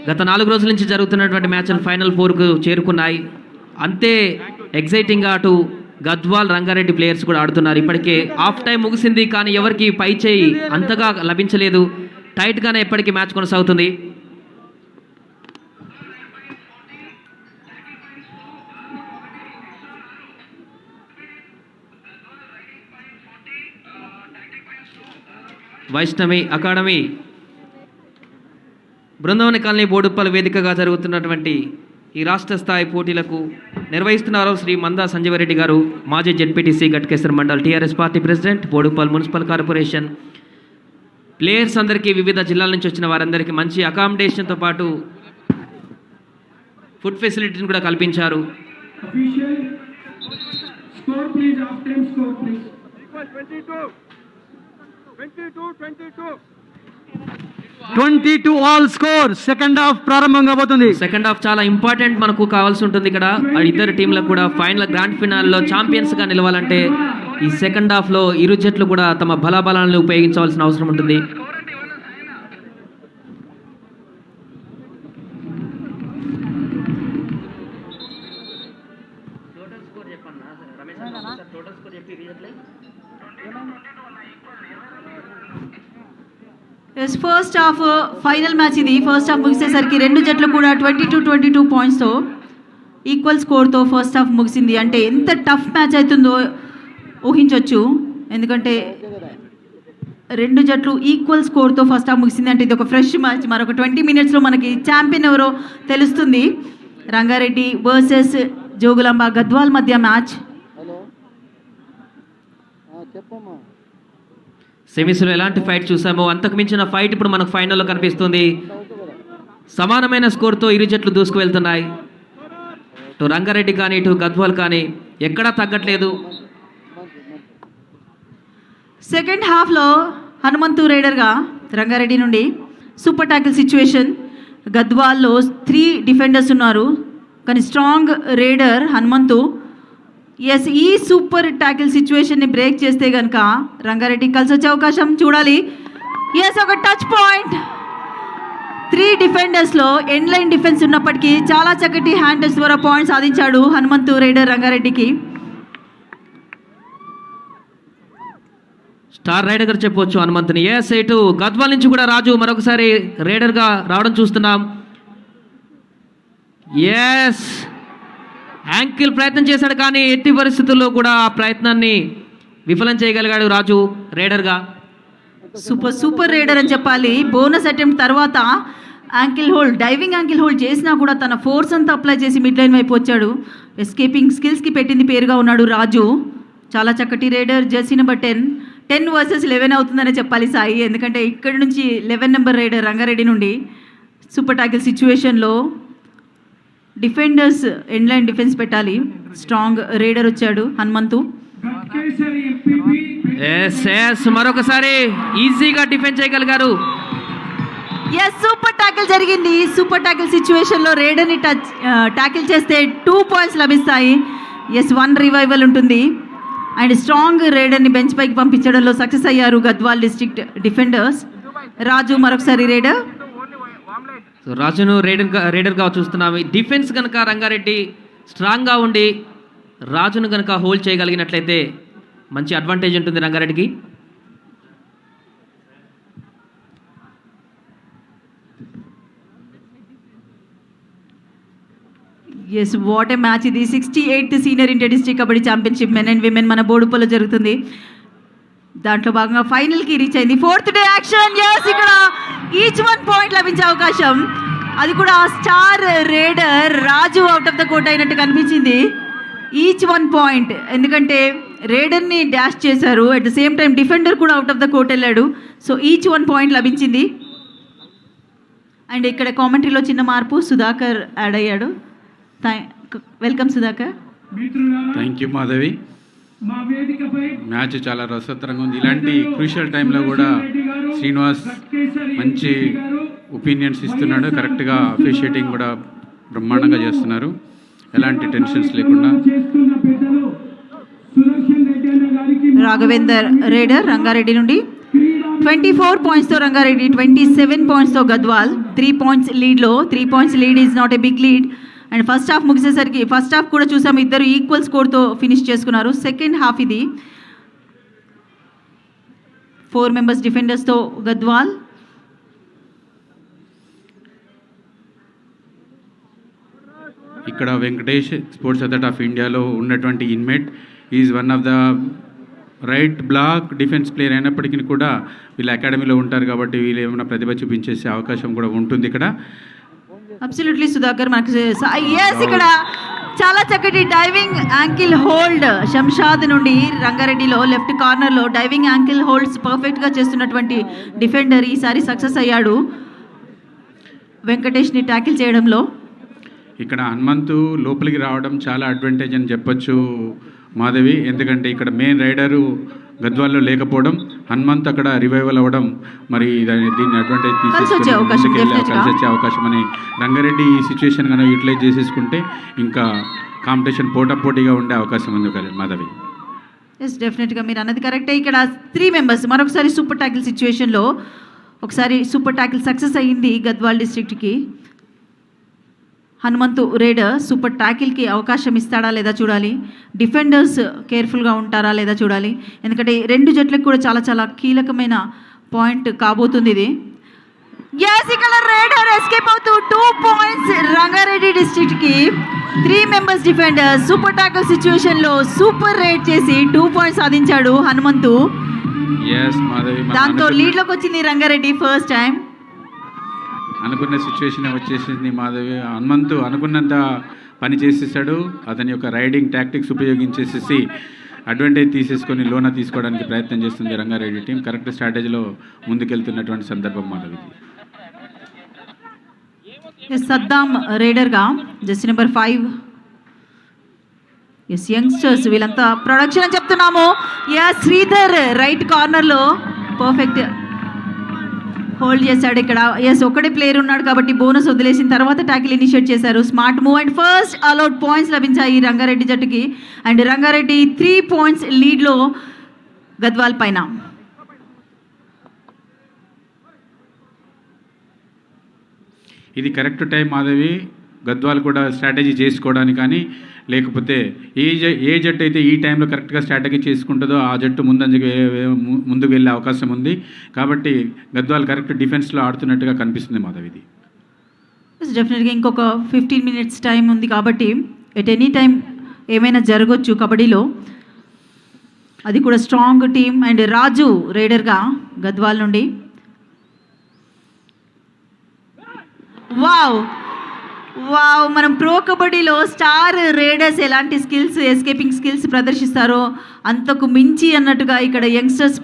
గత 4 రోజుల నుంచి జరుగుతున్నటువంటి మ్యాచ్లు ఫైనల్ 4కు చేరుకున్నాయి. అంతే ఎగ్జైటింగ్గా అటు గద్వాల్ రంగారెడ్డి ప్లేయర్స్ కూడా ఆడుతున్నారు. ఇప్పటికే హాఫ్ టైం ముగిసింది, కానీ ఎవరికి పై చేయి అంతగా లభించలేదు. టైట్గానే ఎప్పటికీ మ్యాచ్ కొనసాగుతుంది. వైష్ణవి అకాడమీ బృందావన కాలనీ బోడుప్పల వేదికగా జరుగుతున్నటువంటి ఈ రాష్ట్ర స్థాయి పోటీలకు నిర్వహిస్తున్నారు శ్రీ మందా సంజీవరెడ్డి గారు, మాజీ ZPTC Ghatkesar mandal TRS party president, Boduppal municipal corporation. Players అందరికీ వివిధ జిల్లాల నుంచి వచ్చిన వారందరికీ మంచి అకామిడేషన్తో పాటు ఫుడ్ ఫెసిలిటీని కూడా కల్పించారు. Official score please, half time score please. 22 all score. Second half ప్రారంభం కాబోతుంది. సెకండ్ హాఫ్ చాలా ఇంపార్టెంట్ మనకు కావాల్సి ఉంటుంది. ఇక్కడ ఇద్దరు టీంలకు కూడా ఫైనల్ గ్రాండ్ ఫినాల్లో ఛాంపియన్స్గా నిలవాలంటే ఈ సెకండ్ హాఫ్లో ఇరు జట్లు కూడా తమ బలాబలాలను ఉపయోగించవలసిన అవసరం ఉంటుంది. Yes, first half final match ఇది. ఫస్ట్ హాఫ్ ముగిసేసరికి రెండు జట్లు కూడా 22 పాయింట్స్తో ఈక్వల్ స్కోర్తో ఫస్ట్ హాఫ్ ముగిసింది. అంటే ఎంత టఫ్ మ్యాచ్ అవుతుందో ఊహించవచ్చు. ఎందుకంటే రెండు జట్లు ఈక్వల్ స్కోర్తో ఫస్ట్ హాఫ్ ముగిసింది. అంటే ఇది ఒక ఫ్రెష్ మ్యాచ్. మరొక 20 మినిట్స్లో మనకి ఛాంపియన్ ఎవరో తెలుస్తుంది. రంగారెడ్డి వర్సెస్ జోగులాంబ గద్వాల్ మధ్య మ్యాచ్. సెమీస్లో ఎలాంటి ఫైట్ చూసామో అంతకు మించిన ఫైట్ ఇప్పుడు మనకు ఫైనల్లో కనిపిస్తుంది. సమానమైన స్కోర్తో ఇరు జట్లు దూసుకు వెళ్తున్నాయి. ఇటు రంగారెడ్డి కానీ ఇటు గద్వాల్ కానీ ఎక్కడా తగ్గట్లేదు. సెకండ్ హాఫ్లో హనుమంతు రైడర్గా రంగారెడ్డి నుండి సూపర్ టాకిల్ సిచ్యువేషన్. గద్వాల్లో 3 డిఫెండర్స్ ఉన్నారు, కానీ స్ట్రాంగ్ రైడర్ హనుమంతు. ఎస్, ఈ సూపర్ టాకిల్ సిచ్యువేషన్ని బ్రేక్ చేస్తే కనుక రంగారెడ్డి కలిసి వచ్చే అవకాశం చూడాలి. ఎస్, ఒక టచ్ పాయింట్. 3 డిఫెండర్స్లో ఎండ్ లైన్ డిఫెన్స్ ఉన్నప్పటికీ చాలా చక్కటి హ్యాండ్ టచ్ ద్వారా పాయింట్ సాధించాడు హనుమంతు రైడర్ రంగారెడ్డికి. స్టార్ రైడర్ గారు చెప్పవచ్చు హనుమంతుని. ఎస్, ఇటు గద్వాల్ నుంచి కూడా రాజు మరొకసారి రైడర్గా రావడం చూస్తున్నాం. ఎస్, యాంకిల్ ప్రయత్నం చేశాడు, కానీ ఎట్టి పరిస్థితుల్లో కూడా ఆ ప్రయత్నాన్ని విఫలం చేయగలిగాడు రాజు రైడర్గా. సూపర్ రైడర్ అని చెప్పాలి. బోనస్ అటెంప్ట్ తర్వాత ankle hold, diving ankle hold చేసినా కూడా తన ఫోర్స్ అంతా అప్లై చేసి మిడ్ లైన్ వైపు వచ్చాడు. ఎస్కేపింగ్ స్కిల్స్కి పెట్టింది పేరుగా ఉన్నాడు రాజు. చాలా చక్కటి రైడర్. జెర్సీ నెంబర్ 10 వర్సెస్ 11 అవుతుందనే చెప్పాలి సాయి. ఎందుకంటే ఇక్కడ నుంచి 11 నెంబర్ రైడర్ రంగారెడ్డి నుండి సూపర్ టాకిల్ సిచ్యువేషన్లో డిఫెండర్స్ ఎండ్ లైన్ డిఫెన్స్ పెట్టాలి. స్ట్రాంగ్ రైడర్ వచ్చాడు హనుమంతు. Gatkesari MPP. ఎస్, మరొకసారి ఈజీగా డిఫెండ్ చేయగలిగారు. ఎస్, సూపర్ టాకిల్ జరిగింది. సూపర్ టాకిల్ సిచ్యువేషన్లో రైడర్ని టాకిల్ చేస్తే 2 పాయింట్స్ లభిస్తాయి. ఎస్, 1 రివైవల్ ఉంటుంది. అండ్ స్ట్రాంగ్ రైడర్ని బెంచ్ పైకి పంపించడంలో సక్సెస్ అయ్యారు గద్వాల్ డిస్ట్రిక్ట్ డిఫెండర్స్. రాజు మరొకసారి రైడర్. సో రాజును రైడర్గా చూస్తున్నాము. డిఫెన్స్ కనుక రంగారెడ్డి స్ట్రాంగ్గా ఉండి రాజును కనుక హోల్డ్ చేయగలిగినట్లయితే మంచి అడ్వాంటేజ్ ఉంటుంది రంగారెడ్డికి. ఎస్, వాట్ ఏ మ్యాచ్ ఇది. 68th senior inter district kabaddi championship men and women మన బోడుప్పలో జరుగుతుంది. దాంట్లో భాగంగా ఫైనల్కి రీచ్ అయింది. 4th day action. ఎస్, ఇక్కడ ఈచ్ 1 పాయింట్ లభించే అవకాశం. అది కూడా star rider Raju out of the court అయినట్టు కనిపించింది. ఈచ్ 1 పాయింట్, ఎందుకంటే రైడర్ని డాష్ చేశారు, at the same time defender కూడా అవుట్ ఆఫ్ ద కోర్ట్ వెళ్ళాడు. సో ఈచ్ 1 పాయింట్ లభించింది. అండ్ ఇక్కడ కామెంటరీలో చిన్న మార్పు, సుధాకర్ యాడ్ అయ్యాడు. Welcome Sudhakar. Thank you Madhavi. Match చాలా రసవత్తరంగా ఉంది. ఇలాంటి క్రూషియల్ టైంలో కూడా శ్రీనివాస్ మంచి ఒపీనియన్స్ ఇస్తున్నాడు. కరెక్ట్గా అఫీషియేటింగ్ కూడా బ్రహ్మాండంగా చేస్తున్నారు, ఎలాంటి టెన్షన్స్ లేకుండా. రాఘవేందర్ రేడర్ రంగారెడ్డి నుండి 24 పాయింట్స్తో రంగారెడ్డి, 27 పాయింట్స్తో గద్వాల్. 3 పాయింట్స్ లీడ్లో. 3 points lead is not a big lead. And first half ముగిసేసరికి, ఫస్ట్ హాఫ్ కూడా చూసాం ఇద్దరు ఈక్వల్ స్కోర్తో ఫినిష్ చేసుకున్నారు. సెకండ్ హాఫ్ ఇది 4 మెంబర్స్ డిఫెండర్స్తో గద్వాల్. ఇక్కడ వెంకటేష్ స్పోర్ట్స్ అథారిటీ ఆఫ్ ఇండియాలో ఉన్నటువంటి inmate is one of the right block defence player అయినప్పటికీ కూడా వీళ్ళు అకాడమీలో ఉంటారు కాబట్టి వీళ్ళు ఏమైనా ప్రతిభ చూపించేసే అవకాశం కూడా ఉంటుంది ఇక్కడ. అబ్సల్యూట్లీ సుధాకర్ మనకు ఎస్ ఇక్కడ చాలా చక్కటి డైవింగ్ యాంకిల్ హోల్డ్ శంషాద్ నుండి రంగారెడ్డిలో లెఫ్ట్ కార్నర్లో డైవింగ్ యాంకిల్ హోల్డ్స్ పర్ఫెక్ట్గా చేస్తున్నటువంటి డిఫెండర్ ఈసారి సక్సెస్ అయ్యాడు వెంకటేష్ని ట్యాకిల్ చేయడంలో. ఇక్కడ హనుమంతు లోపలికి రావడం చాలా అడ్వాంటేజ్ అని చెప్పొచ్చు మాధవి, ఎందుకంటే ఇక్కడ మెయిన్ రైడరు గద్వాల్లో లేకపోవడం, హనుమంత్ అక్కడ రివైవల్ అవ్వడం, మరి దీన్ని అడ్వాంటేజ్ కలిసి వచ్చే అవకాశం అని రంగారెడ్డి ఈ సిచ్యువేషన్ కనుక యూటిలైజ్ చేసేసుకుంటే ఇంకా కాంపిటీషన్ పోటాపోటీగా ఉండే అవకాశం ఉంది మాధవి. ఎస్ డెఫినెట్గా మీరు అన్నది కరెక్టే. ఇక్కడ 3 మెంబర్స్ మరొకసారి సూపర్ ట్యాకిల్ సిచ్యువేషన్లో ఒకసారి సూపర్ ట్యాకిల్ సక్సెస్ అయ్యింది గద్వాల్ డిస్ట్రిక్ట్కి. హనుమంతు రేడర్ సూపర్ ట్యాకిల్కి అవకాశం ఇస్తాడా లేదా చూడాలి. డిఫెండర్స్ కేర్ఫుల్గా ఉంటారా లేదా చూడాలి, ఎందుకంటే 2 జట్లకు కూడా చాలా చాలా కీలకమైన పాయింట్ కాబోతుంది ఇది. ఎస్ ఇక్కడ రేడర్ ఎస్కేప్ అవుతూ 2 పాయింట్స్ రంగారెడ్డి డిస్ట్రిక్ట్కి. 3 మెంబర్స్ డిఫెండర్ సూపర్ ట్యాకిల్ సిచ్యువేషన్లో సూపర్ రేట్ చేసి 2 పాయింట్స్ సాధించాడు హనుమంతు. దాంతో లీడ్లోకి వచ్చింది రంగారెడ్డి ఫస్ట్ టైం. అనుకున్న సిచ్యువేషన్ వచ్చేసింది మాధవి. హనుమంతు అనుకున్నంత పని చేసేసాడు. అతని యొక్క రైడింగ్ టాక్టిక్స్ ఉపయోగించేసేసి అడ్వాంటేజ్ తీసేసుకొని లోన తీసుకోవడానికి ప్రయత్నం చేస్తుంది రంగారెడ్డి టీం. కరెక్ట్ స్ట్రాటజీలో ముందుకెళ్తున్నటువంటి సందర్భం మాధవి. సద్దాం రేడర్గా జెర్సీ నెంబర్ 5. ఎస్ యంగ్స్టర్స్ వీళ్ళంతా ప్రొడక్షన్ అని చెప్తున్నాము. ఎస్ శ్రీధర్ రైట్ కార్నర్లో పర్ఫెక్ట్ హోల్డ్ చేశాడు ఇక్కడ. ఎస్ ఒకటే ప్లేయర్ ఉన్నాడు కాబట్టి బోనస్ వదిలేసిన తర్వాత ట్యాకిల్ ఇనిషియేట్ చేశారు. Smart move and first all out points లభించాయి రంగారెడ్డి జట్టుకి. అండ్ రంగారెడ్డి 3 పాయింట్స్ లీడ్లో గద్వాల్ పైన. ఇది కరెక్ట్ టైం మాధవి గద్వాల్ కూడా స్ట్రాటజీ చేసుకోవడానికి, కానీ లేకపోతే ఏ జట్టు అయితే ఈ టైంలో కరెక్ట్గా స్ట్రాటజీ చేసుకుంటుందో ఆ జట్టు ముందుకు వెళ్ళే అవకాశం ఉంది. కాబట్టి గద్వాల్ కరెక్ట్ డిఫెన్స్లో ఆడుతున్నట్టుగా కనిపిస్తుంది మాధవ్. ఇది డెఫినెట్గా ఇంకొక 15 మినిట్స్ టైం ఉంది కాబట్టి ఎట్ ఎనీ టైం ఏమైనా జరగవచ్చు కబడ్డీలో. అది కూడా స్ట్రాంగ్ టీం. అండ్ రాజు రేడర్గా గద్వాల్ నుండి. వావ్ వావ్ మనం ప్రో కబడ్డీలో స్టార్ రేడర్స్ ఎలాంటి స్కిల్స్ ఎస్కేపింగ్ స్కిల్స్ ప్రదర్శిస్తారో అంతకు మించి అన్నట్టుగా ఇక్కడ యంగ్స్టర్స్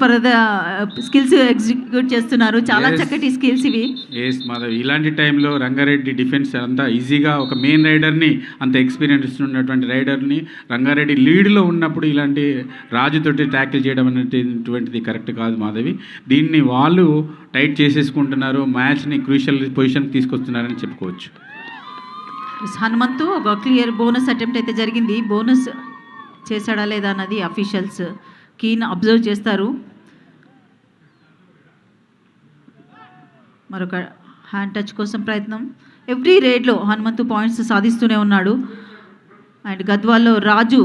స్కిల్స్ ఎగ్జిక్యూట్ చేస్తున్నారు. చాలా చక్కటి స్కిల్స్ ఇవి. ఎస్ మాధవ్, ఇలాంటి టైంలో రంగారెడ్డి డిఫెన్స్ అంతా ఈజీగా ఒక మెయిన్ రైడర్ని, అంత ఎక్స్పీరియన్స్ ఉన్నటువంటి రైడర్ని రంగారెడ్డి లీడ్లో ఉన్నప్పుడు ఇలాంటి రాజుతోటి ట్యాకిల్ చేయడం అనేటువంటిది కరెక్ట్ కాదు మాధవి. దీన్ని వాళ్ళు టైట్ చేసేసుకుంటున్నారు, మ్యాచ్ని క్రూషియల్ పొజిషన్కి తీసుకొస్తున్నారని చెప్పుకోవచ్చు. హనుమంతు ఒక క్లియర్ బోనస్ అటెంప్ట్ అయితే జరిగింది. బోనస్ చేశాడా లేదా అన్నది అఫీషియల్స్ కీన్ అబ్జర్వ్ చేస్తారు. మరొక హ్యాండ్ టచ్ కోసం ప్రయత్నం. ఎవ్రీ రేడ్లో హనుమంతు పాయింట్స్ సాధిస్తూనే ఉన్నాడు. అండ్ గద్వాల్లో రాజు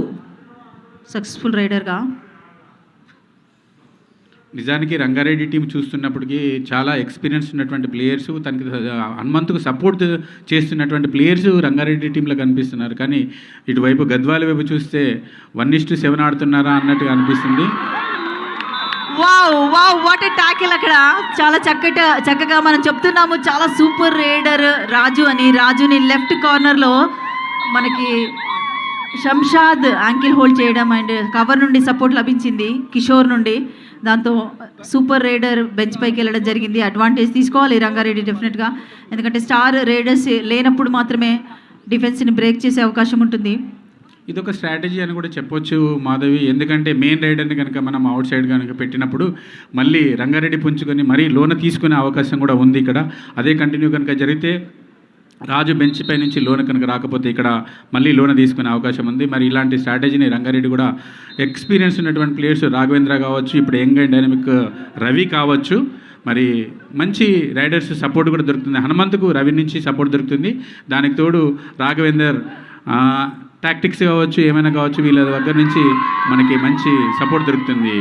సక్సెస్ఫుల్ రైడర్గా. నిజానికి రంగారెడ్డి టీం చూస్తున్నప్పటికీ చాలా ఎక్స్పీరియన్స్ ఉన్నటువంటి ప్లేయర్స్, తనకి హనుమంతుకు సపోర్ట్ చేస్తున్నటువంటి ప్లేయర్స్ రంగారెడ్డి టీంలో కనిపిస్తున్నారు. కానీ ఇటువైపు గద్వాల వైపు చూస్తే 1:7 ఆడుతున్నారా అన్నట్టుగా అనిపిస్తుంది. Wow wow what A tackle అక్కడ. చాలా చక్కగా మనం చెప్తున్నాము చాలా సూపర్ రైడర్ రాజు అని. రాజుని లెఫ్ట్ కార్నర్లో మనకి శంషాద్ యాంకిల్ హోల్డ్ చేయడం అండ్ కవర్ నుండి సపోర్ట్ లభించింది కిషోర్ నుండి. దాంతో సూపర్ రైడర్ బెంచ్ పైకి వెళ్ళడం జరిగింది. అడ్వాంటేజ్ తీసుకోవాలి రంగారెడ్డి డెఫినెట్గా, ఎందుకంటే స్టార్ రైడర్స్ లేనప్పుడు మాత్రమే డిఫెన్స్ని బ్రేక్ చేసే అవకాశం ఉంటుంది. ఇదొక స్ట్రాటజీ అని కూడా చెప్పొచ్చు మాధవి, ఎందుకంటే మెయిన్ రైడర్ని కనుక మనం అవుట్ సైడ్ కనుక పెట్టినప్పుడు మళ్ళీ రంగారెడ్డి పుంజుకొని మరీ లోన తీసుకునే అవకాశం కూడా ఉంది ఇక్కడ. అదే కంటిన్యూ కనుక జరిగితే రాజు బెంచ్ పై నుంచి లోన కనుక రాకపోతే ఇక్కడ మళ్ళీ లోన తీసుకునే అవకాశం ఉంది. మరి ఇలాంటి స్ట్రాటజీని రంగారెడ్డి కూడా ఎక్స్పీరియన్స్ ఉన్నటువంటి ప్లేయర్స్ రాఘవేంద్ర కావచ్చు, ఇప్పుడు యంగ్ అండ్ డైనమిక్ రవి కావచ్చు, మరి మంచి రైడర్స్ సపోర్ట్ కూడా దొరుకుతుంది. హనుమంతుకు రవి నుంచి సపోర్ట్ దొరుకుతుంది. దానికి తోడు రాఘవేందర్ టాక్టిక్స్ కావచ్చు, ఏమైనా కావచ్చు, వీళ్ళ దగ్గర నుంచి మనకి మంచి సపోర్ట్ దొరుకుతుంది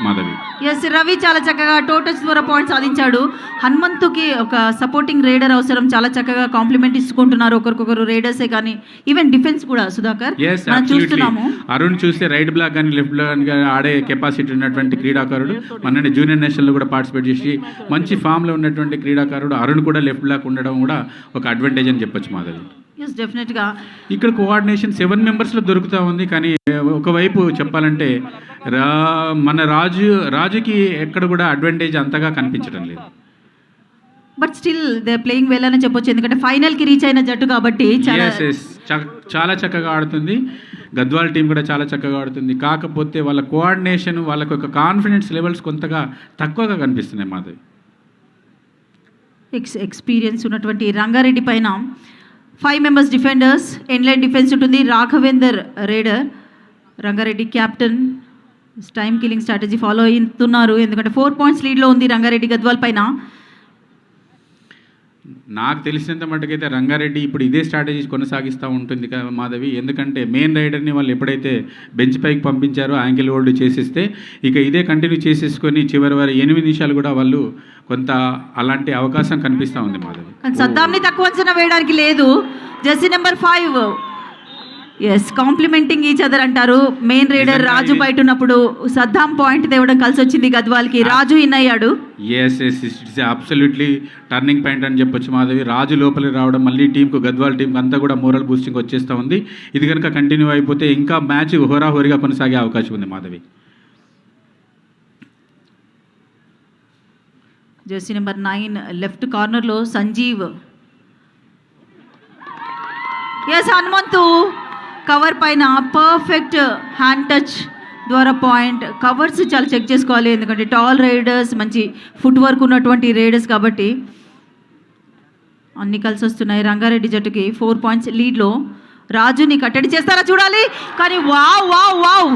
మాధవి. ఎస్, రవి చాలా చక్కగా టోటల్స్ ద్వారా పాయింట్స్ సాధించాడు. హనుమంతుకి ఒక సపోర్టింగ్ రైడర్ అవసరం, చాలా చక్కగా కాంప్లిమెంట్ ఇచ్చుకుంటున్నారు ఒకరికొకరు రైడర్సే కానీ ఈవెన్ డిఫెన్స్ కూడా. సుధాకర్ మనం చూస్తున్నాము, అరుణ్ చూస్తే రైట్ బ్లాక్ కానీ లెఫ్ట్ బ్లాక్ కానీ ఆడే కెపాసిటీ ఉన్నటువంటి క్రీడాకారుడు. మొన్న జూనియర్ నేషనల్లో కూడా పార్టిసిపేట్ చేసి మంచి ఫామ్లో ఉన్నటువంటి క్రీడాకారుడు అరుణ్ కూడా లెఫ్ట్ బ్లాక్ ఉండడం కూడా ఒక అడ్వాంటేజ్ అని చెప్పొచ్చు మాధవి. ఎస్ డెఫినెట్గా ఇక్కడ కోఆర్డినేషన్ 7 మెంబర్స్లో దొరుకుతూ ఉంది. కానీ ఒకవైపు చెప్పాలంటే మన రాజుకి ఎక్కడ కూడా అడ్వాంటేజ్ అంతగా కనిపించడం లేదు. But still they playing well అని చెప్పొచ్చు, ఎందుకంటే ఫైనల్కి రీచ్ అయిన జట్టు కాబట్టి చాలా చక్కగా ఆడుతుంది. గద్వాల్ టీం కూడా చాలా చక్కగా ఆడుతుంది. కాకపోతే వాళ్ళ కోఆర్డినేషన్, వాళ్ళకు ఒక కాన్ఫిడెన్స్ లెవెల్స్ కొంతగా తక్కువగా కనిపిస్తున్నాయి మాధవి. ఎక్స్పీరియన్స్ ఉన్నటువంటి రంగారెడ్డి పైన 5 మెంబర్స్ డిఫెండర్స్, ఎండ్లైన్ డిఫెన్స్ ఉంటుంది. Raghavender raider, Rangareddy captain time killing strategy follow అవుతున్నారు, ఎందుకంటే 4 పాయింట్స్ లీడ్లో ఉంది రంగారెడ్డి గద్వాల్ పైన. నాకు తెలిసినంత మటుకైతే రంగారెడ్డి ఇప్పుడు ఇదే స్ట్రాటజీ కొనసాగిస్తూ ఉంటుంది కదా మాధవి, ఎందుకంటే మెయిన్ రైడర్ని వాళ్ళు ఎప్పుడైతే బెంచ్ పైకి పంపించారో యాంకిల్ హోల్డ్ చేసేస్తే ఇక ఇదే కంటిన్యూ చేసేసుకొని చివరి 8 నిమిషాలు కూడా వాళ్ళు కొంత అలాంటి అవకాశం కనిపిస్తూ ఉంది మాధవి. సద్దాంని తక్కువ అంచనా వేయడానికి లేదు. Jersey number 5 yes complimenting each other అంటారు. మెయిన్ రైడర్ రాజు బయట ఉన్నప్పుడు సద్దాం పాయింట్ తేవడం కలిసి వచ్చింది గద్వాల్కి, రాజు ఇన్ అయ్యాడు. ఇట్స్ అబ్సల్యూట్లీ టర్నింగ్ పాయింట్ అని చెప్పొచ్చు మాధవి. రాజు లోపలికి రావడం మళ్ళీ టీంకు గద్వాల్ టీంకి అంతా కూడా మోరల్ బూస్టింగ్ వచ్చేస్తూ ఉంది. ఇది కనుక కంటిన్యూ అయిపోతే ఇంకా మ్యాచ్ హోరాహోరీగా కొనసాగే అవకాశం ఉంది మాధవి. జెర్సీ నెంబర్ 9 లెఫ్ట్ కార్నర్లో సంజీవ్. ఎస్, హనుమంతు కవర్ పైన పర్ఫెక్ట్ హ్యాండ్ టచ్ ద్వారా పాయింట్. కవర్స్ చాలా చెక్ చేసుకోవాలి, ఎందుకంటే టాల్ రైడర్స్, మంచి ఫుట్ వర్క్ ఉన్నటువంటి రైడర్స్ కాబట్టి అన్ని కలిసి వస్తున్నాయి రంగారెడ్డి జట్టుకి. 4 పాయింట్స్ లీడ్లో. రాజుని కట్టడి చేస్తారా చూడాలి, కానీ wow wow wow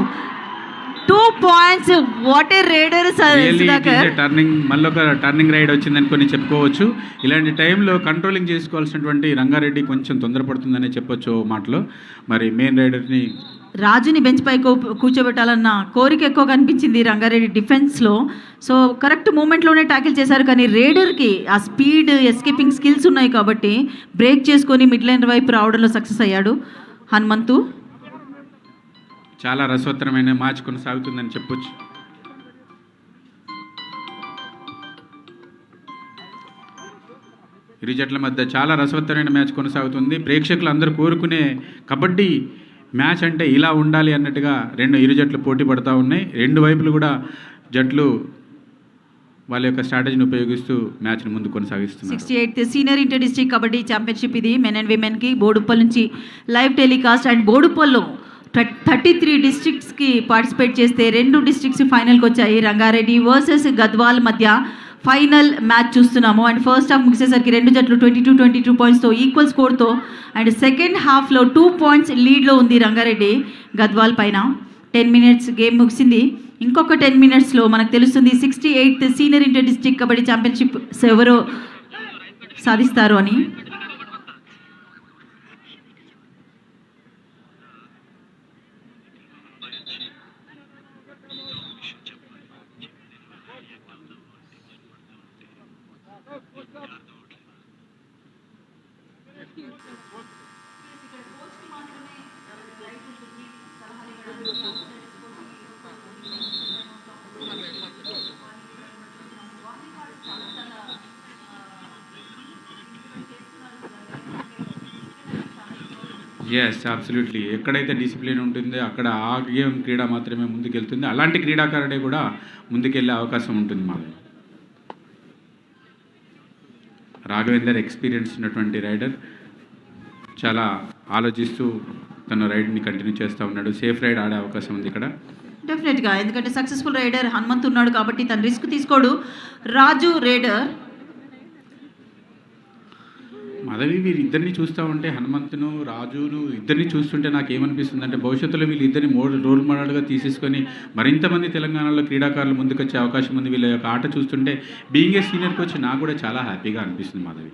2 points, what a raider. Turning మళ్ళీ ఒక టర్నింగ్ రైడ్ వచ్చిందని కొన్ని చెప్పుకోవచ్చు. ఇలాంటి టైంలో కంట్రోలింగ్ చేసుకోవాల్సినటువంటి రంగారెడ్డి కొంచెం తొందరపడుతుందనే చెప్పొచ్చు మాటలో. మరి మెయిన్ రైడర్ని రాజుని బెంచ్ పై కూర్చోబెట్టాలన్న కోరిక ఎక్కువ కనిపించింది రంగారెడ్డి డిఫెన్స్లో. సో కరెక్ట్ మూమెంట్లోనే ట్యాకిల్ చేశారు, కానీ రైడర్కి ఆ స్పీడ్, ఎస్కేపింగ్ స్కిల్స్ ఉన్నాయి కాబట్టి బ్రేక్ చేసుకొని మిడ్ లైన్ వైపు రావడంలో సక్సెస్ అయ్యాడు హనుమంతు. చాలా రసవత్తరమైన మ్యాచ్ కొనసాగుతుందని చెప్పొచ్చు. ఇరు జట్ల మధ్య చాలా రసవత్తరమైన మ్యాచ్ కొనసాగుతుంది. ప్రేక్షకులు అందరూ కోరుకునే కబడ్డీ మ్యాచ్ అంటే ఇలా ఉండాలి అన్నట్టుగా ఇరు జట్లు పోటీ పడుతూ ఉన్నాయి. 2 వైపులు కూడా జట్లు వాళ్ళ యొక్క స్ట్రాటజీని ఉపయోగిస్తూ మ్యాచ్ని ముందు కొనసాగిస్తున్నారు. 68th senior inter district kabaddi championship ఇది, మెన్ అండ్ విమెన్కి. బోడుప్పల్ నుంచి లైవ్ టెలికాస్ట్. అండ్ బోడుప్పల్లో 33 డిస్ట్రిక్ట్స్కి పార్టిసిపేట్ చేస్తే 2 డిస్ట్రిక్ట్స్ ఫైనల్కి వచ్చాయి. రంగారెడ్డి వర్సెస్ గద్వాల్ మధ్య ఫైనల్ మ్యాచ్ చూస్తున్నాము. అండ్ ఫస్ట్ హాఫ్ ముగిసేసరికి 2 జట్లు 22 పాయింట్స్తో ఈక్వల్ స్కోర్తో, అండ్ సెకండ్ హాఫ్లో 2 పాయింట్స్ లీడ్లో ఉంది రంగారెడ్డి గద్వాల్ పైన. 10 మినిట్స్ గేమ్ ముగిసింది. ఇంకొక 10 మినిట్స్లో మనకు తెలుస్తుంది 68th senior inter district kabaddi championship ఎవరో సాధిస్తారు అని. Yes absolutely. ఎక్కడైతే డిసిప్లిన్ ఉంటుందో అక్కడ ఆ గేమ్ క్రీడ మాత్రమే ముందుకెళ్తుంది. అలాంటి క్రీడాకారుడే కూడా ముందుకెళ్ళే అవకాశం ఉంటుంది మాది. రాఘవేందర్ ఎక్స్పీరియన్స్ ఉన్నటువంటి రైడర్, చాలా ఆలోచిస్తూ తన రైడ్ని కంటిన్యూ చేస్తూ ఉన్నాడు. సేఫ్ రైడ్ ఆడే అవకాశం ఉంది ఇక్కడ. డెఫినెట్గా, ఎందుకంటే సక్సెస్ఫుల్ రైడర్ హనుమంత్ ఉన్నాడు కాబట్టి తను రిస్క్ తీసుకోడు. రాజు రైడర్ మాధవి వీరిద్దరిని చూస్తూ ఉంటే, హనుమంతును రాజును ఇద్దరిని చూస్తుంటే నాకు ఏమనిపిస్తుంది అంటే, భవిష్యత్తులో వీళ్ళిద్దరిని రోల్ మోడల్గా తీసేసుకొని మరింతమంది తెలంగాణలో క్రీడాకారులు ముందుకొచ్చే అవకాశం ఉంది. వీళ్ళ యొక్క ఆట చూస్తుంటే బీయింగ్ ఏ సీనియర్ కోచ్ నాకు కూడా చాలా హ్యాపీగా అనిపిస్తుంది మాధవి.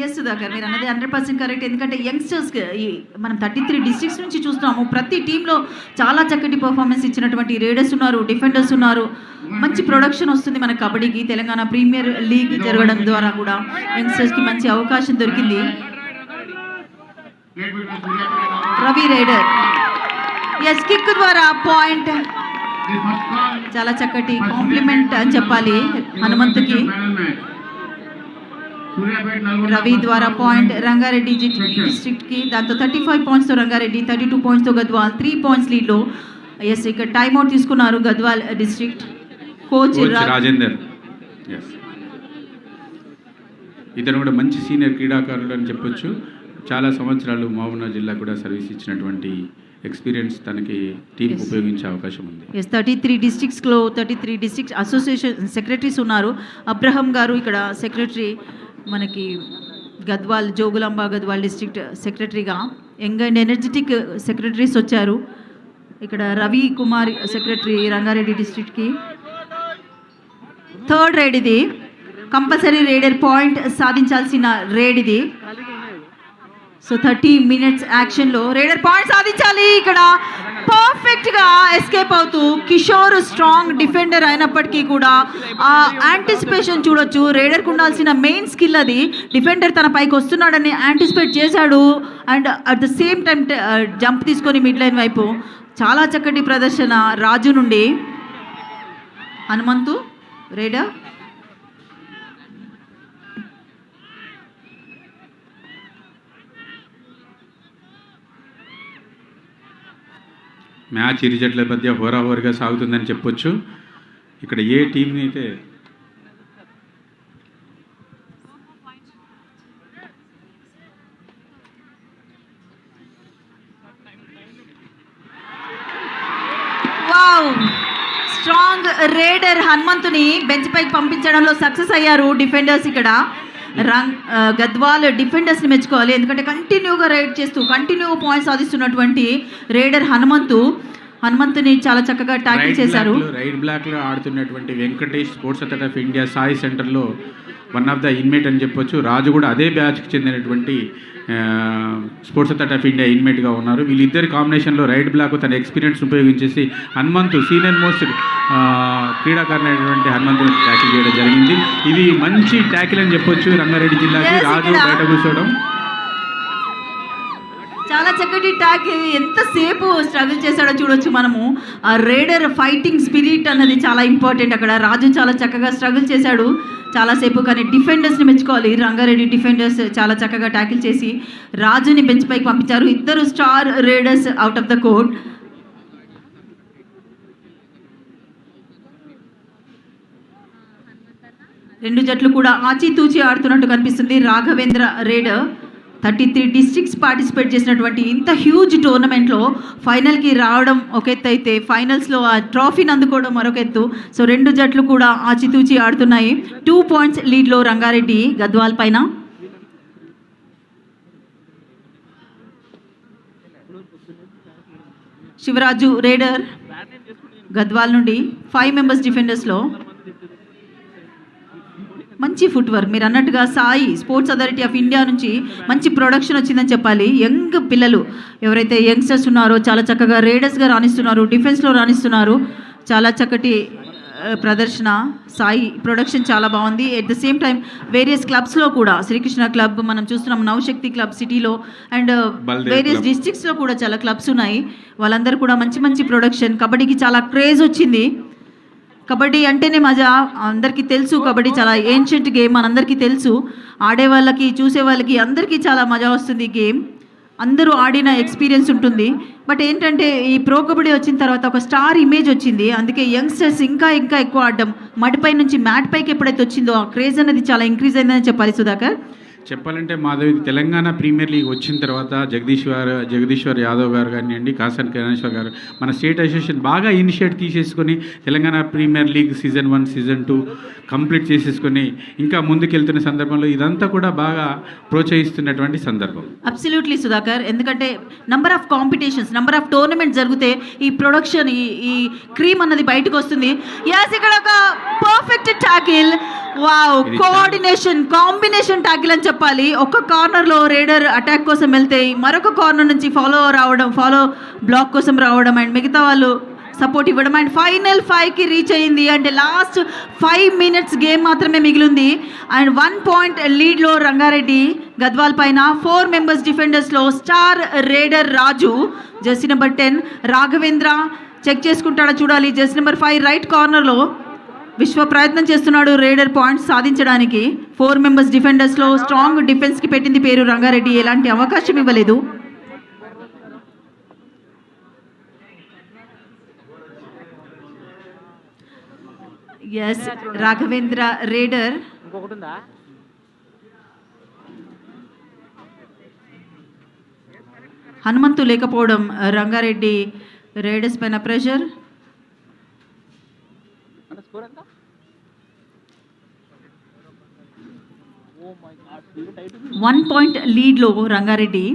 ఎస్ సుధాకర్, మీరు అన్నది 100% కరెక్ట్. ఎందుకంటే యంగ్స్టర్స్కి మనం 33 డిస్ట్రిక్ట్స్ నుంచి చూస్తున్నాము. ప్రతి టీంలో చాలా చక్కటి పర్ఫార్మెన్స్ ఇచ్చినటువంటి రైడర్స్ ఉన్నారు, డిఫెండర్స్ ఉన్నారు. మంచి ప్రొడక్షన్ వస్తుంది మన కబడ్డీకి. తెలంగాణ ప్రీమియర్ లీగ్ జరగడం ద్వారా కూడా యంగ్స్టర్స్కి మంచి అవకాశం దొరికింది. రవి రైడర్ ఎస్ కిక్ ద్వారా పాయింట్, చాలా చక్కటి కాంప్లిమెంట్ అని చెప్పాలి హనుమంతుకి. రవి ద్వారా పాయింట్ రంగారెడ్డి డిస్ట్రిక్ట్కి. దాంతో 35 పాయింట్స్తో రంగారెడ్డి, 32 పాయింట్స్తో గద్వాల్, 3 పాయింట్స్ లీడ్లో. ఎస్ ఇక్కడ టైమ్అవుట్ తీసుకున్నారు గద్వాల్ డిస్ట్రిక్ట్ కోచ్ రాజేందర్. ఇతను కూడా మంచి సీనియర్ క్రీడాకారుడు అని చెప్పొచ్చు. చాలా సంవత్సరాలు మహబూబ్నగర్ జిల్లా కూడా సర్వీస్ ఇచ్చినటువంటి ఎక్స్పీరియన్స్ తనకి టీం ఉపయోగించే అవకాశం ఉంది. ఎస్ 33 డిస్ట్రిక్ట్స్లో 33 డిస్ట్రిక్ట్ అసోసియేషన్ సెక్రటరీస్ ఉన్నారు. అబ్రహం గారు ఇక్కడ సెక్రటరీ, మనకి గద్వాల్ జోగులాంబ గద్వాల్ డిస్ట్రిక్ట్ సెక్రటరీగా. యంగ్ అండ్ ఎనర్జెటిక్ సెక్రటరీస్ వచ్చారు. ఇక్కడ రవి కుమార్ సెక్రటరీ రంగారెడ్డి డిస్ట్రిక్ట్కి. థర్డ్ రైడ్ ఇది, కంపల్సరీ రైడర్ పాయింట్ సాధించాల్సిన రైడ్ ఇది. సో 30 మినిట్స్ యాక్షన్లో రైడర్ పాయింట్ సాధించాలి. ఇక్కడ పర్ఫెక్ట్గా ఎస్కేప్ అవుతూ కిషోర్ స్ట్రాంగ్ డిఫెండర్ అయినప్పటికీ కూడా ఆ యాంటిసిపేషన్ చూడొచ్చు. రైడర్కి ఉండాల్సిన మెయిన్ స్కిల్ అది. డిఫెండర్ తన పైకి వస్తున్నాడని యాంటిసిపేట్ చేశాడు and at the same time jump తీసుకొని మిడ్ లైన్ వైపు. చాలా చక్కటి ప్రదర్శన రాజు నుండి. హనుమంతు రైడర్ మ్యాచ్ ఇరు జట్ల మధ్య హోరాహోరీగా సాగుతుందని చెప్పొచ్చు. ఇక్కడ ఏ టీంని అయితే స్ట్రాంగ్ రైడర్ హనుమంతుని బెంచ్ పైకి పంపించడంలో సక్సెస్ అయ్యారు డిఫెండర్స్. ఇక్కడ గద్వాల్ డిఫెండర్స్ని మెచ్చుకోవాలి. ఎందుకంటే కంటిన్యూగా రైడ్ చేస్తూ కంటిన్యూగా పాయింట్స్ సాధిస్తున్నటువంటి రైడర్ హనుమంతుని చాలా చక్కగా ట్యాకిల్ చేశారు. రైట్ బ్లాక్లో ఆడుతున్నటువంటి Venkatesh sports authority of India SAI సెంటర్లో వన్ ఆఫ్ ద ఇన్మేట్ అని చెప్పొచ్చు. రాజు కూడా అదే బ్యాచ్కి చెందినటువంటి స్పోర్ట్స్ అథారిటీ ఆఫ్ ఇండియా ఇన్మేట్గా ఉన్నారు. వీళ్ళిద్దరి కాంబినేషన్లో రైట్ బ్లాక్ తన ఎక్స్పీరియన్స్ ఉపయోగించేసి హనుమంతు సీనియర్ మోస్ట్ క్రీడాకారులైనటువంటి హనుమంతుని ట్యాకిల్ చేయడం జరిగింది. ఇది మంచి ట్యాకిల్ అని చెప్పొచ్చు రంగారెడ్డి జిల్లాకి. రాజు బయట కూర్చోవడం చాలా చక్కటి ట్యాకిల్. ఎంతసేపు స్ట్రగుల్ చేశాడో చూడొచ్చు మనము. ఆ రైడర్ ఫైటింగ్ స్పిరిట్ అన్నది చాలా ఇంపార్టెంట్ అక్కడ. రాజు చాలా చక్కగా స్ట్రగుల్ చేశాడు చాలాసేపు. కానీ డిఫెండర్స్ని మెచ్చుకోవాలి. రంగారెడ్డి డిఫెండర్స్ చాలా చక్కగా ట్యాకిల్ చేసి రాజుని బెంచ్ పైకి పంపించారు. ఇద్దరు star riders out of the court. రెండు జట్లు కూడా ఆచితూచి ఆడుతున్నట్టు కనిపిస్తుంది. రాఘవేంద్ర రైడర్ 33 డిస్ట్రిక్ట్స్ పార్టిసిపేట్ చేసినటువంటి ఇంత హ్యూజ్ టోర్నమెంట్లో ఫైనల్కి రావడం ఒక ఎత్తు అయితే ఫైనల్స్లో ఆ ట్రాఫీని అందుకోవడం మరొక ఎత్తు. సో రెండు జట్లు కూడా ఆచితూచి ఆడుతున్నాయి. 2 పాయింట్స్ లీడ్లో రంగారెడ్డి గద్వాల్ పైన. శివరాజు రైడర్ గద్వాల్ నుండి 5 మెంబర్స్ డిఫెండర్స్లో. మంచి ఫుట్ వర్క్, మీరు అన్నట్టుగా Sai sports authority of India నుంచి మంచి ప్రొడక్షన్ వచ్చిందని చెప్పాలి. యంగ్ పిల్లలు ఎవరైతే యంగ్స్టర్స్ ఉన్నారో చాలా చక్కగా రైడర్స్గా రాణిస్తున్నారు, డిఫెన్స్లో రాణిస్తున్నారు. చాలా చక్కటి ప్రదర్శన. సాయి ప్రొడక్షన్ చాలా బాగుంది. At the same time various క్లబ్స్లో కూడా, శ్రీకృష్ణ క్లబ్ మనం చూస్తున్నాం, నవశక్తి క్లబ్ సిటీలో అండ్ వేరియస్ డిస్ట్రిక్ట్స్లో కూడా చాలా క్లబ్స్ ఉన్నాయి. వాళ్ళందరూ కూడా మంచి మంచి ప్రొడక్షన్. కబడ్డీకి చాలా క్రేజ్ వచ్చింది. కబడ్డీ అంటేనే మజా, అందరికీ తెలుసు. కబడ్డీ చాలా ఏన్షియంట్ గేమ్, మనందరికీ తెలుసు. ఆడే వాళ్ళకి చూసే వాళ్ళకి అందరికీ చాలా మజా వస్తుంది ఈ గేమ్. అందరూ ఆడిన ఎక్స్పీరియన్స్ ఉంటుంది. బట్ ఏంటంటే ఈ ప్రో కబడ్డీ వచ్చిన తర్వాత ఒక స్టార్ ఇమేజ్ వచ్చింది. అందుకే యంగ్స్టర్స్ ఇంకా ఎక్కువ ఆడడం, మడిపై నుంచి మ్యాట్ పైకి ఎప్పుడైతే వచ్చిందో ఆ క్రేజ్ అనేది చాలా ఇంక్రీజ్ అయిందని చెప్పాలి సుధాకర్. చెప్పాలంటే మాధవి, తెలంగాణ ప్రీమియర్ లీగ్ వచ్చిన తర్వాత జగదీశ్వర్ యాదవ్ గారు కానివ్వండి, కాసన్ కిరణేశ్వర్ గారు, మన స్టేట్ అసోసియేషన్ బాగా ఇనిషియేట్ తీసేసుకొని Telangana premier league season 1 season 2 complete చేసేసుకొని ఇంకా ముందుకెళ్తున్న సందర్భంలో ఇదంతా కూడా బాగా ప్రోత్సహిస్తున్నటువంటి సందర్భం. అబ్సల్యూట్లీ సుధాకర్, ఎందుకంటే number of competitions, number of tournaments జరిగితే ఈ ప్రొడక్షన్, ఈ క్రీమ్ అన్నది బయటకు వస్తుంది. యాస్ ఇక్కడ ఒక perfect tackle, wow, coordination, combination tackle అని చెప్పాలి. ఒక కార్నర్లో రేడర్ అటాక్ కోసం వెళ్తే మరొక కార్నర్ నుంచి ఫాలో బ్లాక్ కోసం రావడం అండ్ మిగతా వాళ్ళు సపోర్ట్ ఇవ్వడం అండ్ ఫైనల్ 5కి రీచ్ అయ్యింది. అంటే లాస్ట్ 5 minutes గేమ్ మాత్రమే మిగిలింది అండ్ 1 point లీడ్లో రంగారెడ్డి గద్వాల్ పైన. 4 members డిఫెండర్స్లో స్టార్ రేడర్ రాజు, జెర్సీ నెంబర్ 10 రాఘవేంద్ర చెక్ చేసుకుంటాడో చూడాలి. జెర్సీ నెంబర్ 5 రైట్ కార్నర్లో విశ్వ ప్రయత్నం చేస్తున్నాడు రేడర్ పాయింట్స్ సాధించడానికి. 4 members డిఫెండర్స్లో స్ట్రాంగ్ డిఫెన్స్కి పెట్టింది పేరు రంగారెడ్డి, ఎలాంటి అవకాశం ఇవ్వలేదు. ఎస్, రాఘవేంద్ర రేడర్ హనుమంతు లేకపోవడం రంగారెడ్డి రేడర్స్ పైన ప్రెషర్. 1 point లీడ్లో రంగారెడ్డి.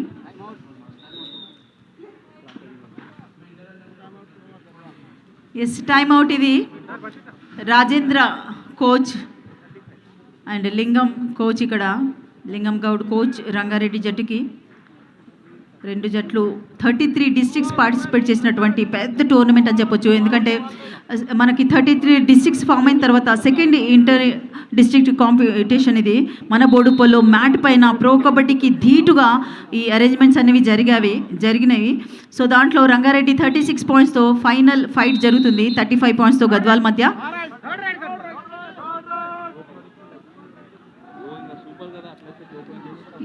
ఎస్, టైమ్ అవుట్ ఇది. Rajendra coach and Lingam coach, ఇక్కడ లింగం గౌడ్ కోచ్ రంగారెడ్డి జట్టుకి. 2 జట్లు 33 districts పార్టిసిపేట్ చేసినటువంటి పెద్ద టోర్నమెంట్ అని చెప్పొచ్చు. ఎందుకంటే మనకి 33 districts ఫామ్ అయిన తర్వాత సెకండ్ ఇంటర్ డిస్ట్రిక్ట్ కాంపిటీషన్ ఇది. మన బోడుపల్లో మ్యాట్ పైన ప్రో కబడ్డీకి ధీటుగా ఈ అరేంజ్మెంట్స్ అనేవి జరిగినవి. సో దాంట్లో రంగారెడ్డి 36 pointsతో ఫైనల్ ఫైట్ జరుగుతుంది. 35 pointsతో గద్వాల్ మధ్య.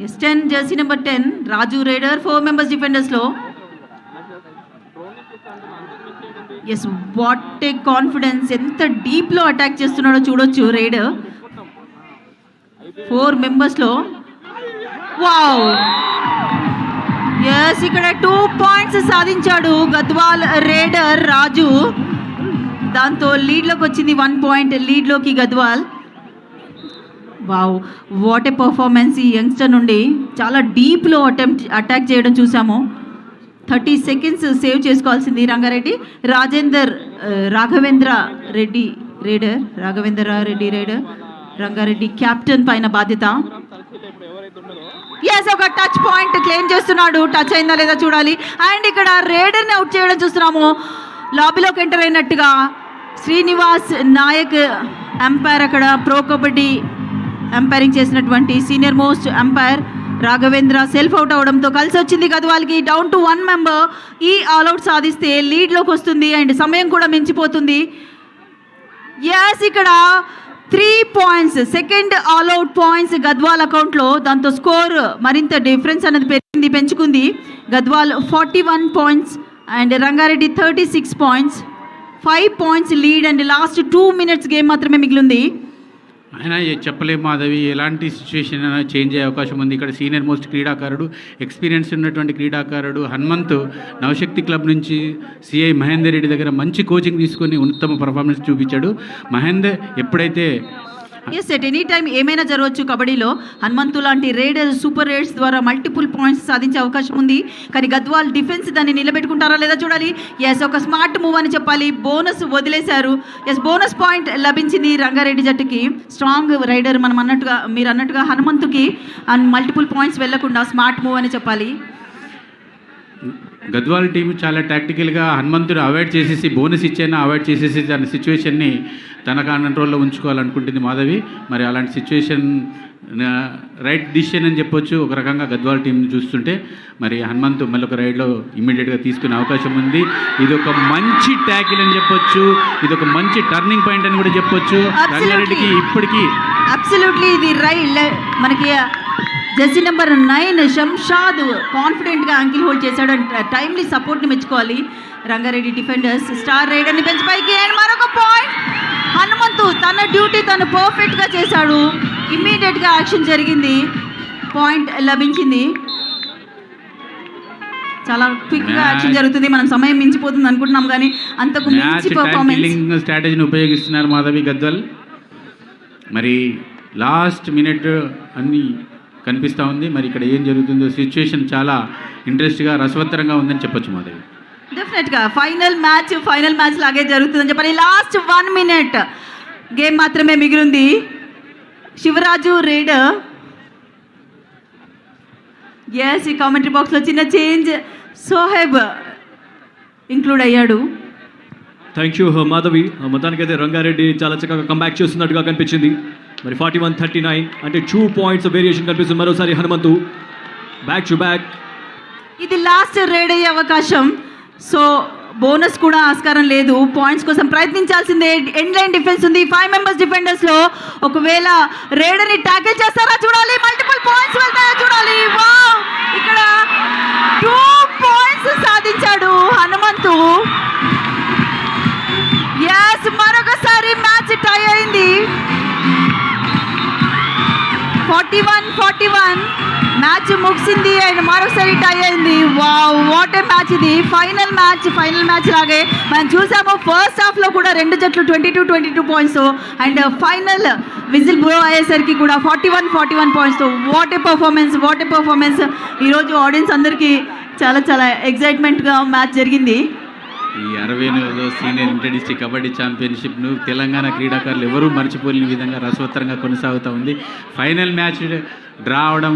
S10 jersey number 10 Raju raider, 4 members డిఫెండర్స్లో. ఎస్, వాట్ ఏ కాన్ఫిడెన్స్, ఎంత డీప్లో అటాక్ చేస్తున్నాడో చూడొచ్చు రేడర్. 4 membersలో వావ్, ఎస్, ఇక్కడ 2 points సాధించాడు గద్వాల్ రేడర్ రాజు. దాంతో లీడ్లోకి వచ్చింది. 1 point లీడ్లోకి Gadwal. Wow, what a performance ఈ యంగ్స్టర్ నుండి. చాలా డీప్లో అటాక్ చేయడం చూసాము. 30 seconds సేవ్ చేసుకోవాల్సింది రంగారెడ్డి. రాఘవేంద్ర రెడ్డి రేడర్, రంగారెడ్డి క్యాప్టెన్ పైన బాధ్యత. ఎస్, ఒక టచ్ పాయింట్ క్లెయిమ్ చేస్తున్నాడు. టచ్ అయిందా లేదా చూడాలి. అండ్ ఇక్కడ రేడర్ని అవుట్ చేయడం చూస్తున్నాము. లాబీలోకి ఎంటర్ అయినట్టుగా శ్రీనివాస్ నాయక్ అంపైర్, అక్కడ ప్రో కబడ్డీ అంపైరింగ్ చేసినటువంటి senior most umpire Raghavendra self out అవడంతో కలిసి వచ్చింది గద్వాల్కి. Down to 1 member. ఈ ఆల్అవుట్ సాధిస్తే లీడ్లోకి వస్తుంది అండ్ సమయం కూడా మించిపోతుంది. ఎస్, ఇక్కడ 3 points, second all out points Gadwal అకౌంట్లో. దాంతో స్కోర్ మరింత డిఫరెన్స్ అనేది పెంచుకుంది. Gadwal 41 points and Rangareddy 36 points. 5 points lead and last 2 minutes game మాత్రమే మిగిలింది. అయినా చెప్పలేము మాధవి, ఎలాంటి సిచ్యువేషన్ చేంజ్ అయ్యే అవకాశం ఉంది. ఇక్కడ సీనియర్ మోస్ట్ క్రీడాకారుడు, ఎక్స్పీరియన్స్ ఉన్నటువంటి క్రీడాకారుడు హనుమంత్ నవశక్తి క్లబ్ నుంచి సిఐ మహేందర్ రెడ్డి దగ్గర మంచి కోచింగ్ తీసుకొని ఉత్తమ పర్ఫార్మెన్స్ చూపించాడు. మహేందర్ ఎప్పుడైతే ఎస్, ఎట్ ఎనీ టైం ఏమైనా జరగవచ్చు కబడ్డీలో. హనుమంతు లాంటి రేడర్, సూపర్ రేడ్స్ ద్వారా మల్టిపుల్ పాయింట్స్ సాధించే అవకాశం ఉంది. కానీ గద్వాల్ డిఫెన్స్ దాన్ని నిలబెట్టుకుంటారా లేదా చూడాలి. ఎస్, ఒక స్మార్ట్ మూవ్ అని చెప్పాలి. బోనస్ వదిలేశారు. ఎస్, బోనస్ పాయింట్ లభించింది రంగారెడ్డి జట్టుకి. స్ట్రాంగ్ రైడర్ మీరు అన్నట్టుగా హనుమంతుకి అండ్ మల్టిపుల్ పాయింట్స్ వెళ్లకుండా స్మార్ట్ మూవ్ అని చెప్పాలి. గద్వాల్ టీం చాలా టాక్టికల్గా హనుమంతుడు అవాయిడ్ చేసేసి, బోనస్ ఇచ్చైనా అవాయిడ్ చేసేసి తన సిచ్యువేషన్ని తన కంట్రోల్లో ఉంచుకోవాలనుకుంటుంది మాధవి. మరి అలాంటి సిచ్యువేషన్ రైట్ డిసిషన్ అని చెప్పొచ్చు ఒక రకంగా గద్వాల్ టీంని చూస్తుంటే. మరి హనుమంతు మళ్ళీ ఒక రైడ్లో ఇమ్మీడియట్గా తీసుకునే అవకాశం ఉంది. ఇది ఒక మంచి ట్యాకిల్ అని చెప్పొచ్చు, ఇది ఒక మంచి టర్నింగ్ పాయింట్ అని కూడా చెప్పొచ్చు రంగారెడ్డికి ఇప్పటికీ. అబ్సల్యూట్లీ, ఇది మనకి జెర్సీ నెంబర్ 9 శంషాద్ కాన్ఫిడెంట్గా యాంకిల్ హోల్డ్ చేశాడు. అండ్ టైమ్లీ సపోర్ట్ని మెచ్చుకోవాలి రంగారెడ్డి డిఫెండర్స్. స్టార్ రైడర్ని పెంచి పైకి అండ్ మరొక పాయింట్. హనుమంతు తన డ్యూటీ తను పర్ఫెక్ట్గా చేశాడు. ఇమ్మీడియట్గా యాక్షన్ జరిగింది, పాయింట్ లభించింది. చాలా క్విక్గా యాక్షన్ జరుగుతుంది. మనం సమయం మించిపోతుంది అనుకుంటున్నాం కానీ అంతకు మించి పర్ఫార్మెన్స్ స్ట్రాటజీని ఉపయోగిస్తున్నారు మాధవి గద్వాల్. మరి లాస్ట్ మినిట్ అన్నీ కనిపిస్తూ ఉంది. మరి ఇక్కడ ఏం జరుగుతుందో సిచ్యువేషన్ చాలా ఇంట్రెస్ట్గా రసవత్తరంగా ఉందని చెప్పొచ్చు మాధవి. డెఫినెట్గా ఫైనల్ మ్యాచ్ లాగే జరుగుతుందని చెప్పాలి. లాస్ట్ 1 minute గేమ్ మాత్రమే మిగిలింది. శివరాజు రేడర్ ఎస్, ఈ కామెంటరీ బాక్స్లో చిన్న చేంజ్, సోహెబ్ ఇంక్లూడ్ అయ్యాడు. Thank you Madhavi. మొత్తానికైతే రంగారెడ్డి చాలా చక్కగా కంబ్యాక్ చేస్తున్నట్టుగా కనిపించింది. మరి 41-39 అంటే 2 points వేరియేషన్ కనిపిస్తుంది. మరోసారి హనుమంతు బ్యాక్ టు బ్యాక్. ఇది లాస్ట్ రేడ్ అయ్యే అవకాశం, సో బోనస్ కూడా ఆస్కారం లేదు. పాయింట్స్ కోసం ప్రయత్నించాల్సిందే. ఎండ్ లైన్ డిఫెన్స్ ఉంది 5 members డిఫెండర్స్లో. ఒకవేళ రేడర్ని ట్యాకిల్ చేస్తారా చూడాలి, మల్టిపుల్ పాయింట్స్ వెళ్తాయా చూడాలి. వావ్, ఇక్కడ 2 points సాధించాడు హనుమంతు. ఎస్, మరొకసారి మ్యాచ్ టై అయింది. 41-41 మ్యాచ్ ముగిసింది అండ్ మరొకసారి టై అయింది. వావ్, వాట్ ఏ మ్యాచ్ ఇది. ఫైనల్ మ్యాచ్ లాగే మనం చూసాము. ఫస్ట్ హాఫ్లో కూడా రెండు జట్లు 22 points and final whistle blow అయ్యేసరికి కూడా 41 points. What a performance. ఈరోజు ఆడియన్స్ అందరికీ చాలా చాలా ఎగ్జైట్మెంట్గా మ్యాచ్ జరిగింది. ఈ 68వ సీనియర్ ఇంటర్ డిస్ట్రిక్ట్ కబడ్డీ ఛాంపియన్షిప్ను తెలంగాణ క్రీడాకారులు ఎవరూ మర్చిపోలేని విధంగా రసవత్తరంగా కొనసాగుతూ ఉంది. ఫైనల్ మ్యాచ్ డ్రా అవడం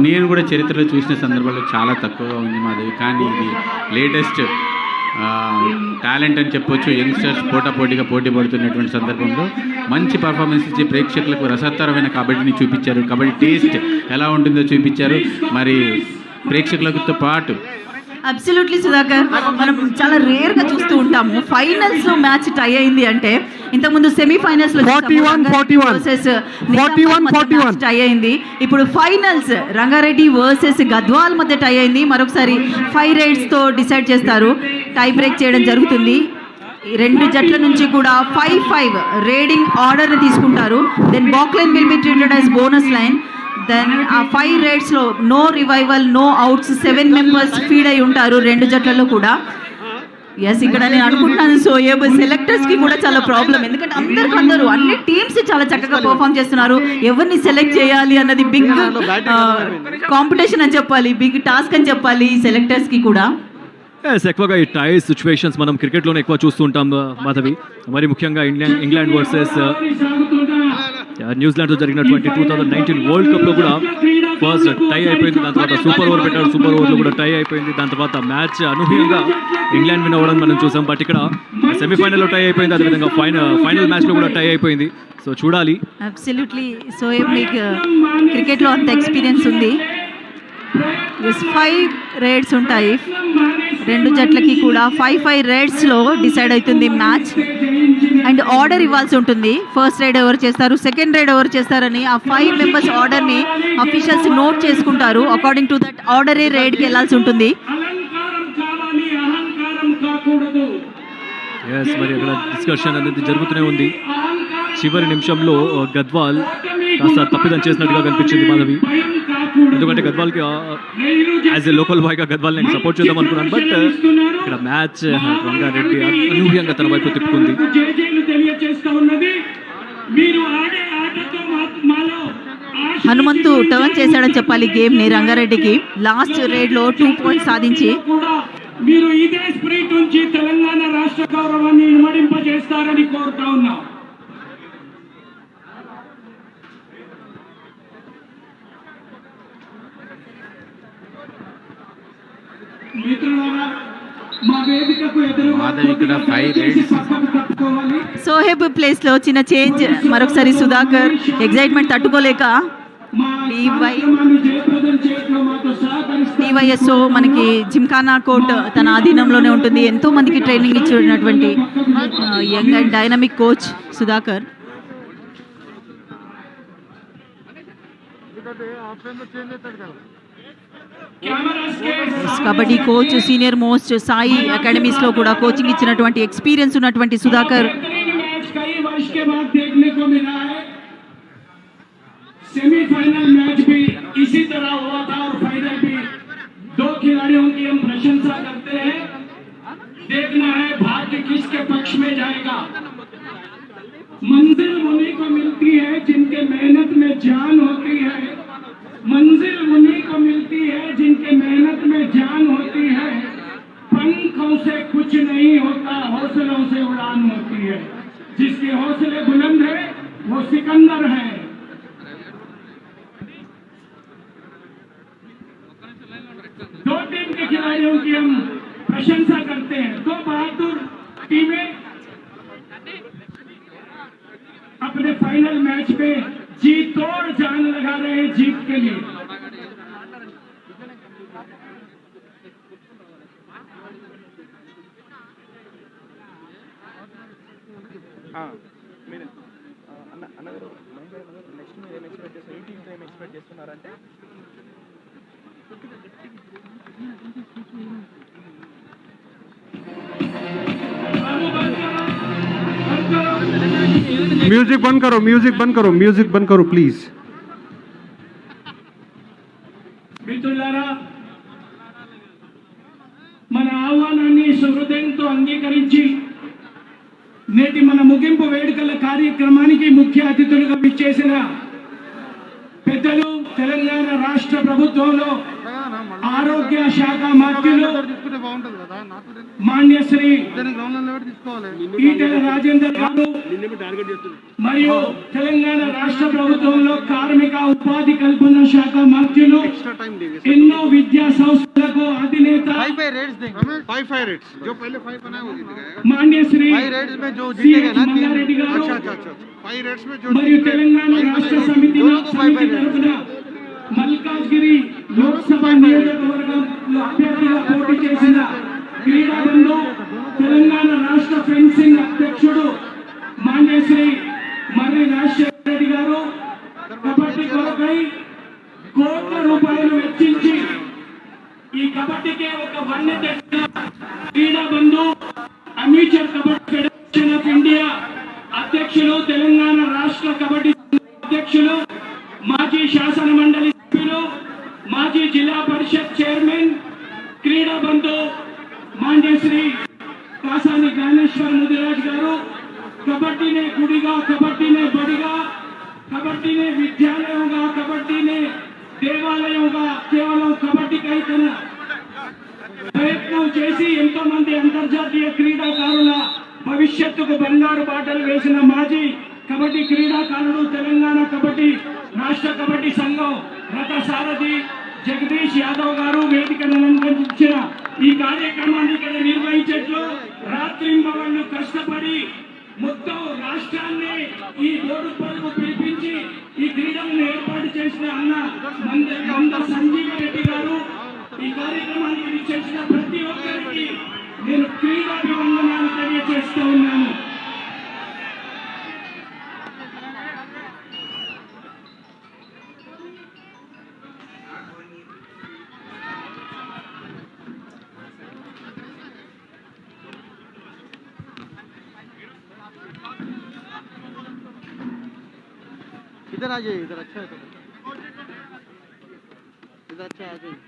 నేను కూడా చరిత్రలో చూసిన సందర్భాల్లో చాలా తక్కువగా ఉంది మాధవి. కానీ ఇది లేటెస్ట్ టాలెంట్ అని చెప్పొచ్చు. యంగ్స్టర్స్ పోటాపోటీగా పోటీ పడుతున్నటువంటి సందర్భంలో మంచి పర్ఫార్మెన్స్ ఇచ్చి ప్రేక్షకులకు రసవత్తరమైన కబడ్డీని చూపించారు. కబడ్డీ టేస్ట్ ఎలా ఉంటుందో చూపించారు. మరి ప్రేక్షకులతో పాటు అబ్సల్యూట్లీ సుధాకర్, మనం చాలా రేర్గా చూస్తూ ఉంటాము ఫైనల్స్లో మ్యాచ్ టై అయింది అంటే. ఇంతకుముందు సెమీఫైనల్స్లో 41-41 టై అయింది. ఇప్పుడు ఫైనల్స్ రంగారెడ్డి వర్సెస్ గద్వాల్ మధ్య టై అయింది. మరొకసారి 5 రైడ్స్తో డిసైడ్ చేస్తారు, టై బ్రేక్ చేయడం జరుగుతుంది. రెండు జట్ల నుంచి కూడా 5-5 రేడింగ్ ఆర్డర్ని తీసుకుంటారు. Then backline will be treated as bonus line. Then ఆ 5 రైడ్స్లో no revival, no outs, 7 members ఫీడ్ అయి ఉంటారు రెండు జట్లలో కూడా. ఎస్, ఇక్కడ నేను అనుకుంటున్నాను సోయబ్ సెలెక్టర్స్కి కూడా చాలా ప్రాబ్లం. ఎందుకంటే అందరూ అన్ని టీమ్స్ చాలా చక్కగా పర్ఫామ్ చేస్తున్నారు. ఎవరిని సెలెక్ట్ చేయాలి అన్నది బిగ్ కాంపిటీషన్ అని చెప్పాలి, బిగ్ టాస్క్ అని చెప్పాలి ఈ సెలెక్టర్స్కి కూడా. ఎక్కువగా ఈ టై సిచ్యువేషన్స్ మనం క్రికెట్లోనే ఎక్కువ చూస్తూ ఉంటాం మాధవి. మరి ముఖ్యంగా ఇంగ్లాండ్ వర్సెస్ న్యూజిలాండ్తో జరిగినటువంటి 2019 వరల్డ్ కప్లో కూడా ఫస్ట్ టై అయిపోయింది. దాని తర్వాత సూపర్ ఓవర్ పెట్టాడు, సూపర్ ఓవర్లో కూడా టై అయిపోయింది. దాని తర్వాత మ్యాచ్ అనూహ్యంగా ఇంగ్లాండ్ విన్ అవ్వడం మనం చూసాం. బట్ ఇక్కడ సెమీఫైనల్లో టై అయిపోయింది, అదేవిధంగా ఫైనల్ మ్యాచ్లో కూడా టై అయిపోయింది. సో చూడాలి. అబ్సల్యూట్లీ. సో మీకు క్రికెట్లో అంత ఎక్స్పీరియన్స్ ఉంది. 5 రైడ్స్ ఉంటాయి రెండు జట్లకి కూడా. 5 రైడ్స్లో డిసైడ్ అవుతుంది మ్యాచ్. అండ్ ఆర్డర్ ఇవ్వాల్సి ఉంటుంది. ఫస్ట్ రైడ్ ఎవరు చేస్తారు, సెకండ్ రైడ్ ఎవరు చేస్తారని ఆ 5 members ఆర్డర్ని అఫీషియల్స్ నోట్ చేసుకుంటారు. అకార్డింగ్ టు దట్ ఆర్డరే రైడ్కి వెళ్ళాల్సి ఉంటుంది. ఎస్, మరి అక్కడ డిస్కషన్ అనేది జరుగుతూనే ఉంది. చివరి నిమిషంలో గద్వాల్ కాస్త తప్పిదం చేసినట్టుగా కనిపించింది మాధవి. ఎందుకంటే గద్వాల్కి యాజ్ ఏ లోకల్ బాయ్గా గద్వాల్ నేను సపోర్ట్ చేద్దాం అనుకున్నాను. బట్ ఇక్కడ మ్యాచ్ రంగారెడ్డి అనూహ్యంగా తన వైపు తిప్పుకుంది. హనుమంతు టర్న్ చేశాడని చెప్పాలి గేమ్ని రంగారెడ్డికి. లాస్ట్ రైడ్లో 2 points సాధించి మీరు ఇదే స్పిరిట్ నుంచి తెలంగాణ రాష్ట్ర గౌరవాన్ని ఇనుమడింపజేస్తారని కోరుతా ఉన్నాం. మాధవి ఇక్కడ 5 రైడ్స్. సోహెబ్ ప్లేస్లో చిన్న చేంజ్. మరొకసారి సుధాకర్ ఎగ్జైట్మెంట్ తట్టుకోలేక టీవైఎస్ఓ మనకి జిమ్ఖానా కోర్ట్ తన ఆధీనంలోనే ఉంటుంది. ఎంతో మందికి ట్రైనింగ్ ఇచ్చినటువంటి young and dynamic coach Sudhakar. Kabaddi coach senior most Sai academies లో కూడా కోచింగ్ ఇచ్చినటువంటి ఎక్స్పీరియన్స్ ఉన్నటువంటి సుధాకర్ मैच कई वर्ष के बाद देखने को मिला है। सेमीफाइनल मैच भी इसी तरह हुआ था और फाइनल भी दो खिलाड़ियों की हम प्रशंसा करते हैं। देखना है भाग्य किसके पक्ष में जाएगा। मंजिल उन्हीं को मिलती है जिनके मेहनत में जान होती है। मंजिल उन्हीं को मिलती है जिनके मेहनत में जान होती है। पंखों से कुछ नहीं होता, हौसलों से उड़ान होती है। जिसके हौसले बुलंद है वो सिकंदर है। दो टीम के खिलाड़ियों की हम प्रशंसा करते हैं। दो बहादुर टीमें अपने फाइनल मैच में जी तोड़ जान लगा रहे हैं जीत के लिए। म्यूजिक बंद करो, म्यूजिक बंद करो, म्यूजिक बंद करो प्लीज। మిత్రులారా, మన ఆహ్వానాన్ని హృదయంతో అంగీకరించి నేటి మన ముగింపు వేడుకల కార్యక్రమానికి ముఖ్య అతిథులుగా విచ్చేసిన పెద్దలు, తెలంగాణ రాష్ట్ర ప్రభుత్వంలో ఆరోగ్య శాఖ మంత్రులు మాన్యశ్రీ ఈటెల రాజేందర్ గారు మరియు తెలంగాణ రాష్ట్ర ప్రభుత్వంలో కార్మిక ఉపాధి కల్పన శాఖ మంత్రులు, ఎన్నో విద్యా సంస్థలకు అధినేత మాన్యశ్రీ మంగారెడ్డి గారు మరియు తెలంగాణ రాష్ట్ర సమితి తరఫున మల్కాజ్గిరి లోక్సభ నియోజకవర్గంలో అభ్యర్థిగా పోటీ చేసిన క్రీడాబంధు, తెలంగాణ రాష్ట్ర ఫెన్సింగ్ అధ్యక్షుడు మాన్యశ్రీ మర్రి రాజశేఖర రెడ్డి గారు కబడ్డీ కొరకై కోట్ల రూపాయలు వెచ్చించి ఈ కబడ్డీకే ఒక వన్నె తెచ్చిన క్రీడాబంధు, అమీచర్ కబడ్డీ ఫెడరేషన్ ఆఫ్ ఇండియా అధ్యక్షులు, తెలంగాణ రాష్ట్ర కబడ్డీ అధ్యక్షులు, మాజీ శాసన మండలి సభ్యులు, మాజీ జిల్లా పరిషత్ చైర్మన్, క్రీడా బంధు మాండ్యశ్రీ కాసాని జ్ఞానేశ్వర్ ముదిరాజ్ గారు, కబడ్డీనే గుడిగా, కబడ్డీనే బడిగా, కబడ్డీనే విద్యాలయంగా, కబడ్డీనే దేవాలయంగా కేవలం కబడ్డీకై తన ప్రయత్నం చేసి ఎంతో మంది అంతర్జాతీయ క్రీడాకారుల భవిష్యత్తుకు బంగారు బాటలు వేసిన మాజీ కబడ్డీ క్రీడాకారుడు, తెలంగాణ కబడ్డీ రాష్ట్ర కబడ్డీ సంఘం రథ సారథి జగదీష్ యాదవ్ గారు వేదికను అలంకరించిన ఈ కార్యక్రమాన్ని ఇక్కడ నిర్వహించట్లో రాత్రింబవళ్లు కష్టపడి మొత్తం రాష్ట్రాన్ని ఈ బోర్డు పరుగు పిలిపించి ఈ క్రీడలను ఏర్పాటు చేసిన అన్న మంద సంజీవ రెడ్డి గారు, ఈ కార్యక్రమానికి విచ్చేసిన ప్రతి ఒక్కరికి నేను క్రీడాభివందనాలు తెలియజేస్తూ ఉన్నాను. इधर आ जाइए, इधर अच्छा है, इधर अच्छा आ जाइए।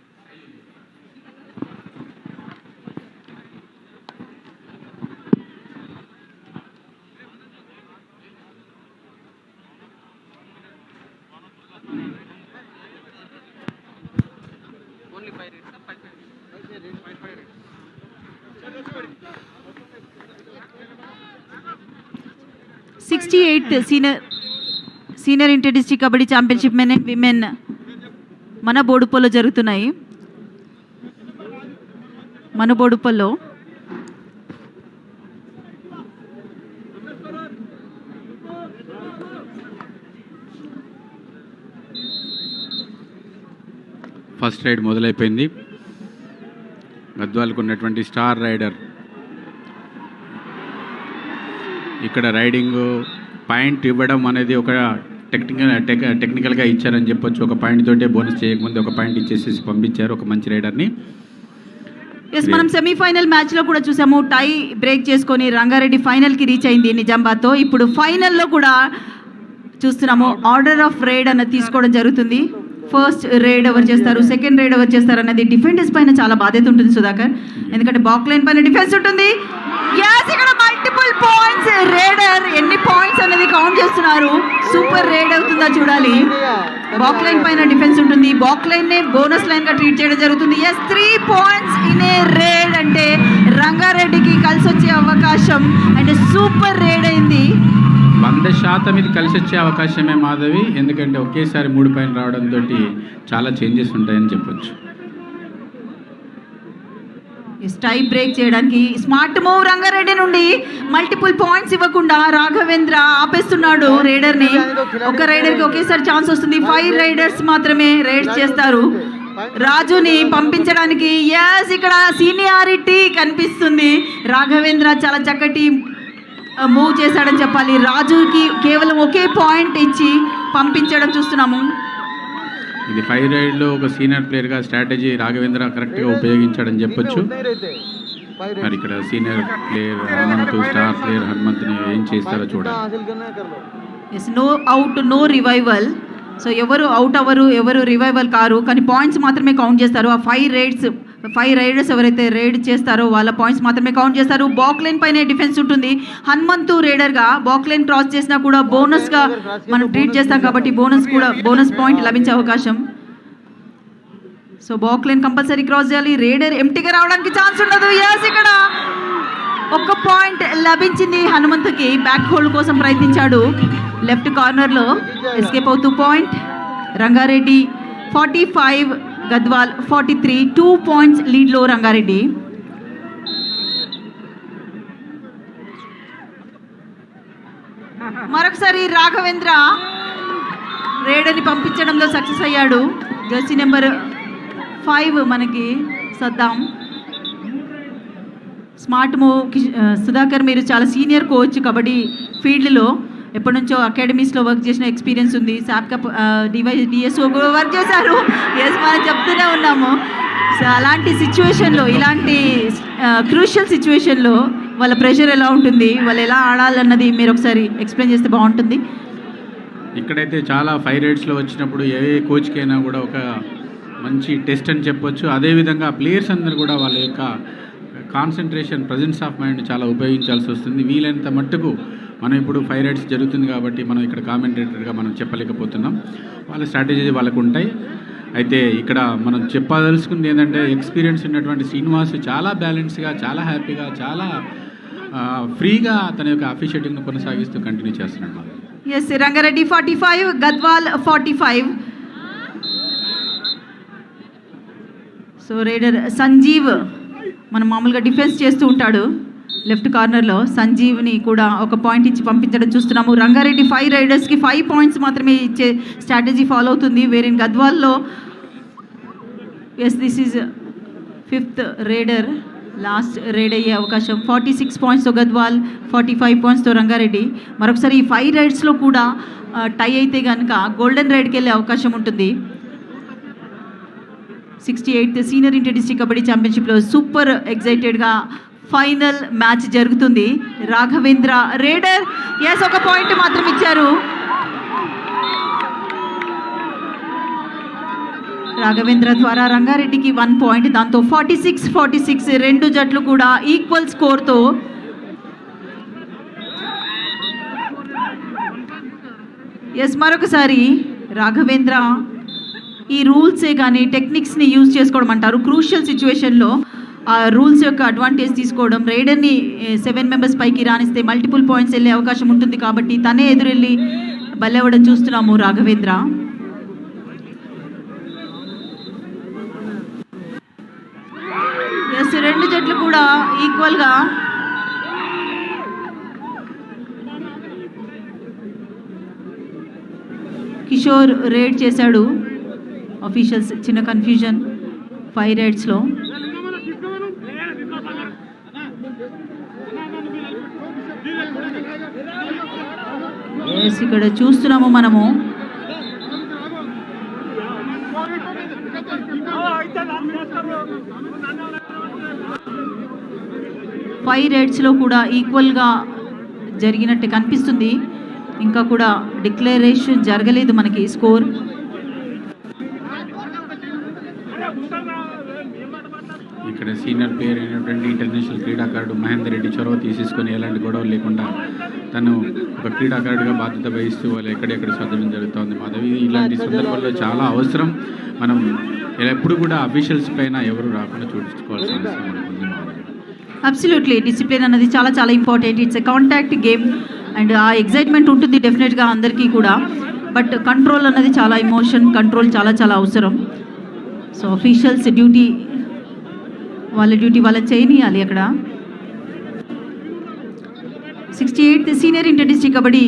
Only 5 rates, 5 rates. 68th senior inter district kabaddi championship men and women మన బోడుపల్లో జరుగుతున్నాయి. మన బోడుపల్లో ఫస్ట్ రైడ్ మొదలైపోయింది. గద్వాలకు ఉన్నటువంటి స్టార్ రైడర్ ఇక్కడ రైడింగ్ పాయింట్ ఇవ్వడం అనేది ఒక టెక్నికల్గా ఇచ్చారని చెప్పొచ్చు. ఒక పాయింట్ తోటే బోనస్ చేయకముందు ఒక పాయింట్ ఇచ్చేసి పంపించారు ఒక మంచి రైడర్ని. ఎస్, మనం సెమీఫైనల్ మ్యాచ్లో కూడా చూసాము, టై బ్రేక్ చేసుకొని రంగారెడ్డి ఫైనల్కి రీచ్ అయింది నిజామాబాద్తో. ఇప్పుడు ఫైనల్లో కూడా చూస్తున్నాము ఆర్డర్ ఆఫ్ రైడ్ అన్నది తీసుకోవడం జరుగుతుంది. ఫస్ట్ రైడ్ ఎవరు చేస్తారు, సెకండ్ రైడ్ ఎవరు చేస్తారు అన్నది డిఫెండర్స్ పైన చాలా బాధ్యత ఉంటుంది సుధాకర్, ఎందుకంటే బాక్ లైన్ పైన డిఫెన్స్ ఉంటుంది. yes, ఇక్కడ మల్టిపుల్ పాయింట్స్, రైడర్ ఎన్ని పాయింట్స్ అనేది కౌంట్ చేస్తున్నారు. సూపర్ రైడ్ అవుతుందా చూడాలి. బాక్ లైన్ పైన డిఫెన్స్ ఉంటుంది, బాక్ లైన్ నే బోనస్ లైన్ గా ట్రీట్ చేయడం జరుగుతుంది. Yes, 3 points in a raid అంటే రంగారెడ్డికి కలిసి వచ్చే అవకాశం, అంటే సూపర్ రైడ్ అయింది. 100% ఇది కలిసి వచ్చే అవకాశమే మాధవి, ఎందుకంటే ఒకేసారి 3 పైన రావడంతో చాలా చేంజెస్ ఉంటాయని చెప్పొచ్చు. టై బ్రేక్ చేయడానికి స్మార్ట్ మూవ్ రంగారెడ్డి నుండి. మల్టిపుల్ పాయింట్స్ ఇవ్వకుండా రాఘవేంద్ర ఆపేస్తున్నాడు రైడర్ని. ఒక రైడర్కి ఒకేసారి ఛాన్స్ వస్తుంది, 5 రైడర్స్ మాత్రమే రైడ్స్ చేస్తారు. రాజుని పంపించడానికి ఎస్, ఇక్కడ సీనియారిటీ కనిపిస్తుంది. రాఘవేంద్ర చాలా చక్కటి మూవ్ చేశాడని చెప్పాలి. రాజుకి కేవలం ఒకే పాయింట్ ఇచ్చి పంపించడం చూస్తున్నాము. ఇది 5 రైడ్లో ఒక సీనియర్ ప్లేయర్గా స్ట్రాటజీ రాఘవేంద్ర కరెక్ట్గా ఉపయోగించాడని చెప్పొచ్చు. మరి ఇక్కడ senior player Hanumanthu, star player హనుమంతుని ఏం చేస్తారో చూడాలి. Yes, no out no revival. So ఎవరు అవుట్ అవ్వరు, ఎవరు రివైవల్ కారు, కానీ పాయింట్స్ మాత్రమే కౌంట్ చేస్తారు. ఆ 5 రైడర్స్ ఎవరైతే రైడ్ చేస్తారో వాళ్ళ పాయింట్స్ మాత్రమే కౌంట్ చేస్తారు. బాక్ లైన్ పైన డిఫెన్స్ ఉంటుంది. హనుమంతు రైడర్గా బాక్ లైన్ క్రాస్ చేసినా కూడా బోనస్గా మనం ట్రీట్ చేస్తాం కాబట్టి బోనస్ పాయింట్ లభించే అవకాశం. So back line compulsory cross చేయాలి. రైడర్ ఎంటీగా రావడానికి ఛాన్స్ ఉండదు. ఎస్, ఇక్కడ ఒక్క పాయింట్ లభించింది హనుమంతుకి. బ్యాక్ హోల్డ్ కోసం ప్రయత్నించాడు, లెఫ్ట్ కార్నర్లో ఎస్కేప్ అవుతూ పాయింట్. రంగారెడ్డి 45, గద్వాల్ 43, 2 points లీడ్లో రంగారెడ్డి. మరొకసారి రాఘవేంద్ర రైడర్ని పంపించడంలో సక్సెస్ అయ్యాడు. జెర్సీ నెంబర్ 5 మనకి సద్దాం. Smart move. సుధాకర్, మీరు చాలా సీనియర్ కోచ్ కబడ్డీ ఫీల్డ్లో, ఎప్పటి నుంచో అకాడమీస్లో వర్క్ చేసిన ఎక్స్పీరియన్స్ ఉంది. సాప్కప్ డిఎస్ఓ వర్క్ చేశారు. ఎస్, మనం చెప్తూనే ఉన్నాము. సో అలాంటి సిచ్యువేషన్లో, ఇలాంటి క్రూషియల్ సిచ్యువేషన్లో వాళ్ళ ప్రెషర్ ఎలా ఉంటుంది, వాళ్ళు ఎలా ఆడాలన్నది మీరు ఒకసారి ఎక్స్ప్లెయిన్ చేస్తే బాగుంటుంది. ఇక్కడైతే చాలా 5 రైడ్స్లో వచ్చినప్పుడు ఏ కోచ్కైనా కూడా ఒక మంచి టెస్ట్ అని చెప్పొచ్చు. అదేవిధంగా ప్లేయర్స్ అందరూ కూడా వాళ్ళ యొక్క కాన్సన్ట్రేషన్, ప్రజెన్స్ ఆఫ్ మైండ్ చాలా ఉపయోగించాల్సి వస్తుంది. వీలైనంత మట్టుకు మనం ఇప్పుడు 5 రైడ్స్ జరుగుతుంది కాబట్టి మనం ఇక్కడ కామెంటేటర్గా మనం చెప్పలేకపోతున్నాం. వాళ్ళ స్ట్రాటజీ వాళ్ళకు ఉంటాయి. అయితే ఇక్కడ మనం చెప్పదలుచుకుంది ఏంటంటే, ఎక్స్పీరియన్స్ ఉన్నటువంటి శ్రీనివాస్ చాలా బ్యాలెన్స్గా, చాలా హ్యాపీగా, చాలా ఫ్రీగా తన యొక్క అఫీషియేటింగ్ను కొనసాగిస్తూ కంటిన్యూ చేస్తున్నాడు. Yes, Rangareddy 45, Gadwal 45. So raider Sanjeev మనం మామూలుగా డిఫెన్స్ చేస్తూ ఉంటాడు లెఫ్ట్ కార్నర్లో. సంజీవ్ని కూడా ఒక పాయింట్ ఇచ్చి పంపించడం చూస్తున్నాము. రంగారెడ్డి 5 రైడర్స్కి 5 points మాత్రమే ఇచ్చే స్ట్రాటజీ ఫాలో అవుతుంది. వేరే గద్వాల్లో yes, this is 5th raider, last raid అయ్యే అవకాశం. 46 pointsతో గద్వాల్, 45 pointsతో రంగారెడ్డి. మరొకసారి ఈ 5 రైడ్స్లో కూడా టై అయితే కనుక గోల్డెన్ రైడ్కి వెళ్ళే అవకాశం ఉంటుంది. 68th senior inter district kabaddi ఛాంపియన్షిప్లో సూపర్ ఎగ్జైటెడ్గా ఫైనల్ మ్యాచ్ జరుగుతుంది. రాఘవేంద్ర రైడర్ ఎస్, ఒక పాయింట్ మాత్రం ఇచ్చారు. రాఘవేంద్ర ద్వారా రంగారెడ్డికి 1 point, దాంతో 46-46 రెండు జట్లు కూడా ఈక్వల్ స్కోర్తో ఎస్. మరొకసారి రాఘవేంద్ర ఈ రూల్సే కానీ టెక్నిక్స్ని యూజ్ చేసుకోవడం అంటారు. క్రూషియల్ సిచ్యువేషన్లో ఆ రూల్స్ యొక్క అడ్వాంటేజ్ తీసుకోవడం, రైడర్ని 7 members పైకి రాణిస్తే మల్టిపుల్ పాయింట్స్ వెళ్ళే అవకాశం ఉంటుంది కాబట్టి తనే ఎదురెళ్ళి బలవ్వడం చూస్తున్నాము రాఘవేంద్ర. ఎస్, రెండు జట్లు కూడా ఈక్వల్గా కిషోర్ రైడ్ చేశాడు. ఆఫీషియల్స్ చిన్న కన్ఫ్యూజన్ 5 రైడ్స్లో. ఎస్ ఇక్కడ చూస్తున్నాము మనము ఫైవ్ రేట్స్లో కూడా ఈక్వల్గా జరిగినట్టు కనిపిస్తుంది. ఇంకా కూడా డిక్లరేషన్ జరగలేదు మనకి స్కోర్. ఇక్కడ సీనియర్ ప్లేయర్ అయినటువంటి ఇంటర్నేషనల్ క్రీడాకారుడు మహేందర్ రెడ్డి చొరవ తీసేసుకొని ఎలాంటి గొడవలు లేకుండా తను ఒక క్రీడాకారుడిగా బాధ్యత వహిస్తూ వాళ్ళు ఎక్కడెక్కడ చదవడం జరుగుతుంది మాధవి. ఇలాంటి సందర్భాల్లో చాలా అవసరం. మనం ఎప్పుడు కూడా అఫీషియల్స్ పైన ఎవరు రాకుండా చూసుకోవాల్సిన అవసరం ఉంటుంది మాధవి. అబ్సల్యూట్లీ డిసిప్లిన్ అన్నది చాలా చాలా important. It's a contact game and ఆ ఎగ్జైట్మెంట్ ఉంటుంది డెఫినెట్గా అందరికీ కూడా. బట్ కంట్రోల్ అన్నది చాలా ఎమోషన్ కంట్రోల్ చాలా చాలా అవసరం. సో అఫీషియల్స్ డ్యూటీ వాళ్ళ డ్యూటీ వాళ్ళని చేయనియాలి. అక్కడ 68th senior inter district kabaddi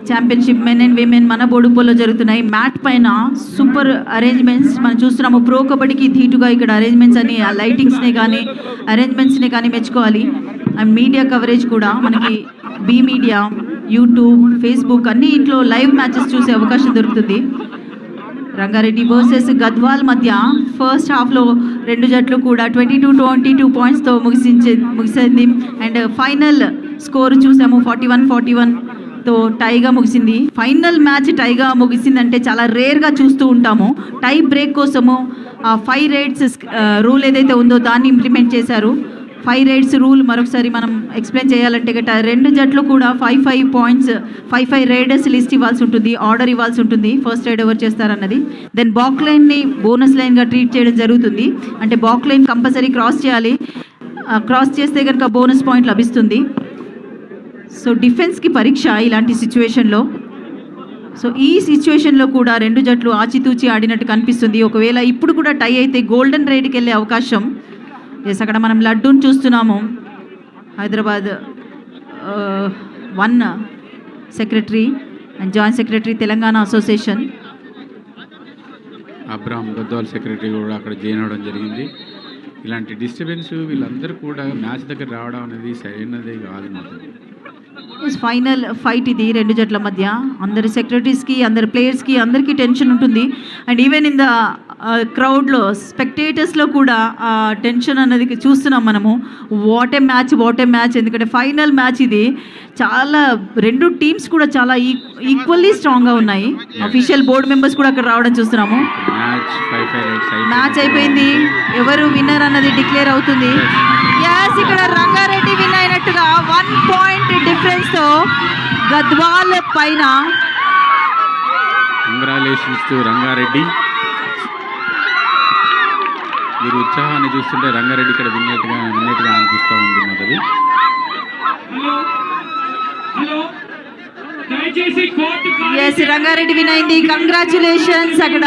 championship men and women మన బోడుపోలో జరుగుతున్నాయి. మ్యాట్ పైన సూపర్ అరేంజ్మెంట్స్ మనం చూస్తున్నాము. ప్రో కబడ్డీకి ధీటుగా ఇక్కడ అరేంజ్మెంట్స్ అని ఆ లైటింగ్స్ని కానీ అరేంజ్మెంట్స్ని కానీ మెచ్చుకోవాలి. అండ్ మీడియా కవరేజ్ కూడా మనకి బీ మీడియా, యూట్యూబ్, ఫేస్బుక్ అన్ని ఇంట్లో లైవ్ మ్యాచెస్ చూసే అవకాశం దొరుకుతుంది. రంగారెడ్డి వర్సెస్ గద్వాల్ మధ్య ఫస్ట్ హాఫ్లో రెండు జట్లు కూడా 22-22 పాయింట్స్తో ముగిసింది. అండ్ ఫైనల్ స్కోర్ చూసాము 41-41తో టైగా ముగిసింది. ఫైనల్ మ్యాచ్ టైగా ముగిసిందంటే చాలా రేర్గా చూస్తూ ఉంటాము. టై బ్రేక్ కోసము ఆ 5 రేట్స్ రూల్ ఏదైతే ఉందో దాన్ని ఇంప్లిమెంట్ చేశారు. 5 రేట్స్ రూల్ మరొకసారి మనం ఎక్స్ప్లెయిన్ చేయాలంటే గట్రా రెండు జట్లు కూడా 5 పాయింట్స్ 5 రైడర్స్ లిస్ట్ ఇవ్వాల్సి ఉంటుంది, ఆర్డర్ ఇవ్వాల్సి ఉంటుంది. ఫస్ట్ రైడ్ ఎవరు చేస్తారన్నది. దెన్ బాక్ లైన్ని బోనస్ లైన్గా ట్రీట్ చేయడం జరుగుతుంది. అంటే బాక్ లైన్ కంపల్సరీ క్రాస్ చేయాలి. క్రాస్ చేస్తే కనుక బోనస్ పాయింట్ లభిస్తుంది. సో డిఫెన్స్కి పరీక్ష ఇలాంటి సిచ్యువేషన్లో. సో ఈ సిచ్యువేషన్లో కూడా రెండు జట్లు ఆచితూచి ఆడినట్టు కనిపిస్తుంది. ఒకవేళ ఇప్పుడు కూడా టై అయితే గోల్డెన్ రైడ్కి వెళ్ళే అవకాశం. ఎస్ అక్కడ మనం లడ్డూని చూస్తున్నాము. Hyderabad 1 secretary and joint secretary Telangana association. Abram Gadwal secretary కూడా అక్కడ జాయిన్ అవ్వడం జరిగింది. ఇలాంటి డిస్టర్బెన్స్ వీళ్ళందరూ కూడా మ్యాచ్ దగ్గర రావడం అనేది సరైనదే కాదు మాత్రం. ఫైనల్ ఫైట్ ఇది రెండు జట్ల మధ్య. అందరి సెక్రటరీస్కి అందరి ప్లేయర్స్కి అందరికీ టెన్షన్ ఉంటుంది. అండ్ ఈవెన్ ఇన్ ద క్రౌడ్లో స్పెక్టేటర్స్లో కూడా టెన్షన్ అన్నది చూస్తున్నాం మనము. What a match. ఎందుకంటే ఫైనల్ మ్యాచ్ ఇది. చాలా రెండు టీమ్స్ కూడా చాలా ఈక్వల్లీ స్ట్రాంగ్గా ఉన్నాయి. అఫీషియల్ బోర్డు మెంబర్స్ కూడా అక్కడ రావడం చూస్తున్నాము. మ్యాచ్ అయిపోయింది. ఎవరు విన్నర్ అన్నది డిక్లేర్ అవుతుంది. ఎస్ ఇక్కడ రంగారెడ్డి విన్ అయినట్టుగా 1 పాయింట్ డిఫరెన్స్తో గద్వాల్ పైన. Congratulations to Rangareddy. మీరు ఉత్సాహాన్ని చూస్తుంటే రంగారెడ్డి ఇక్కడ విన్నట్టుగా అనిపిస్తూ ఉంది మాధవి. ఎస్ రంగారెడ్డి విన్ అయింది. కంగ్రాచులేషన్స్. అక్కడ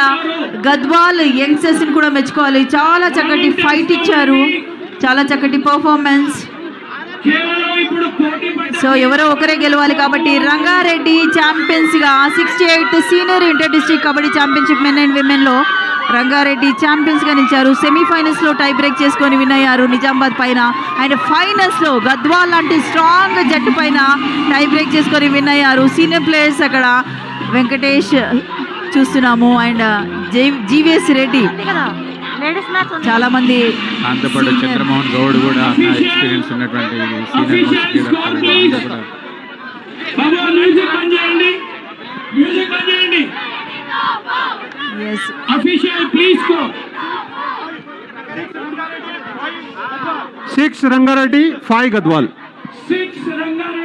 గద్వాల్ యంగ్స్టర్స్ని కూడా మెచ్చుకోవాలి. చాలా చక్కటి ఫైట్ ఇచ్చారు, చాలా చక్కటి పర్ఫార్మెన్స్. సో ఎవరో ఒకరే గెలవాలి కాబట్టి రంగారెడ్డి ఛాంపియన్స్గా 68th senior inter district kabaddi championship men and విమెన్లో రంగారెడ్డి ఛాంపియన్స్గా నిలిచారు. సెమీఫైనల్స్లో టై బ్రేక్ చేసుకొని విన్ అయ్యారు నిజామాబాద్ పైన. అండ్ ఫైనల్స్లో గద్వాల్ లాంటి స్ట్రాంగ్ జట్టు పైన టై బ్రేక్ చేసుకొని విన్ అయ్యారు. సీనియర్ ప్లేయర్స్ అక్కడ వెంకటేష్ చూస్తున్నాము అండ్ జీవీఎస్ రెడ్డి, చాలా మంది. దాంతోపాటు చంద్రమోహన్ గౌడ్ కూడా ఎక్స్పీరియన్స్ ఉన్నటువంటి senior Yes. Official, please go. 6 Rangareddy, 5 Gadwal. 6 Rangareddy.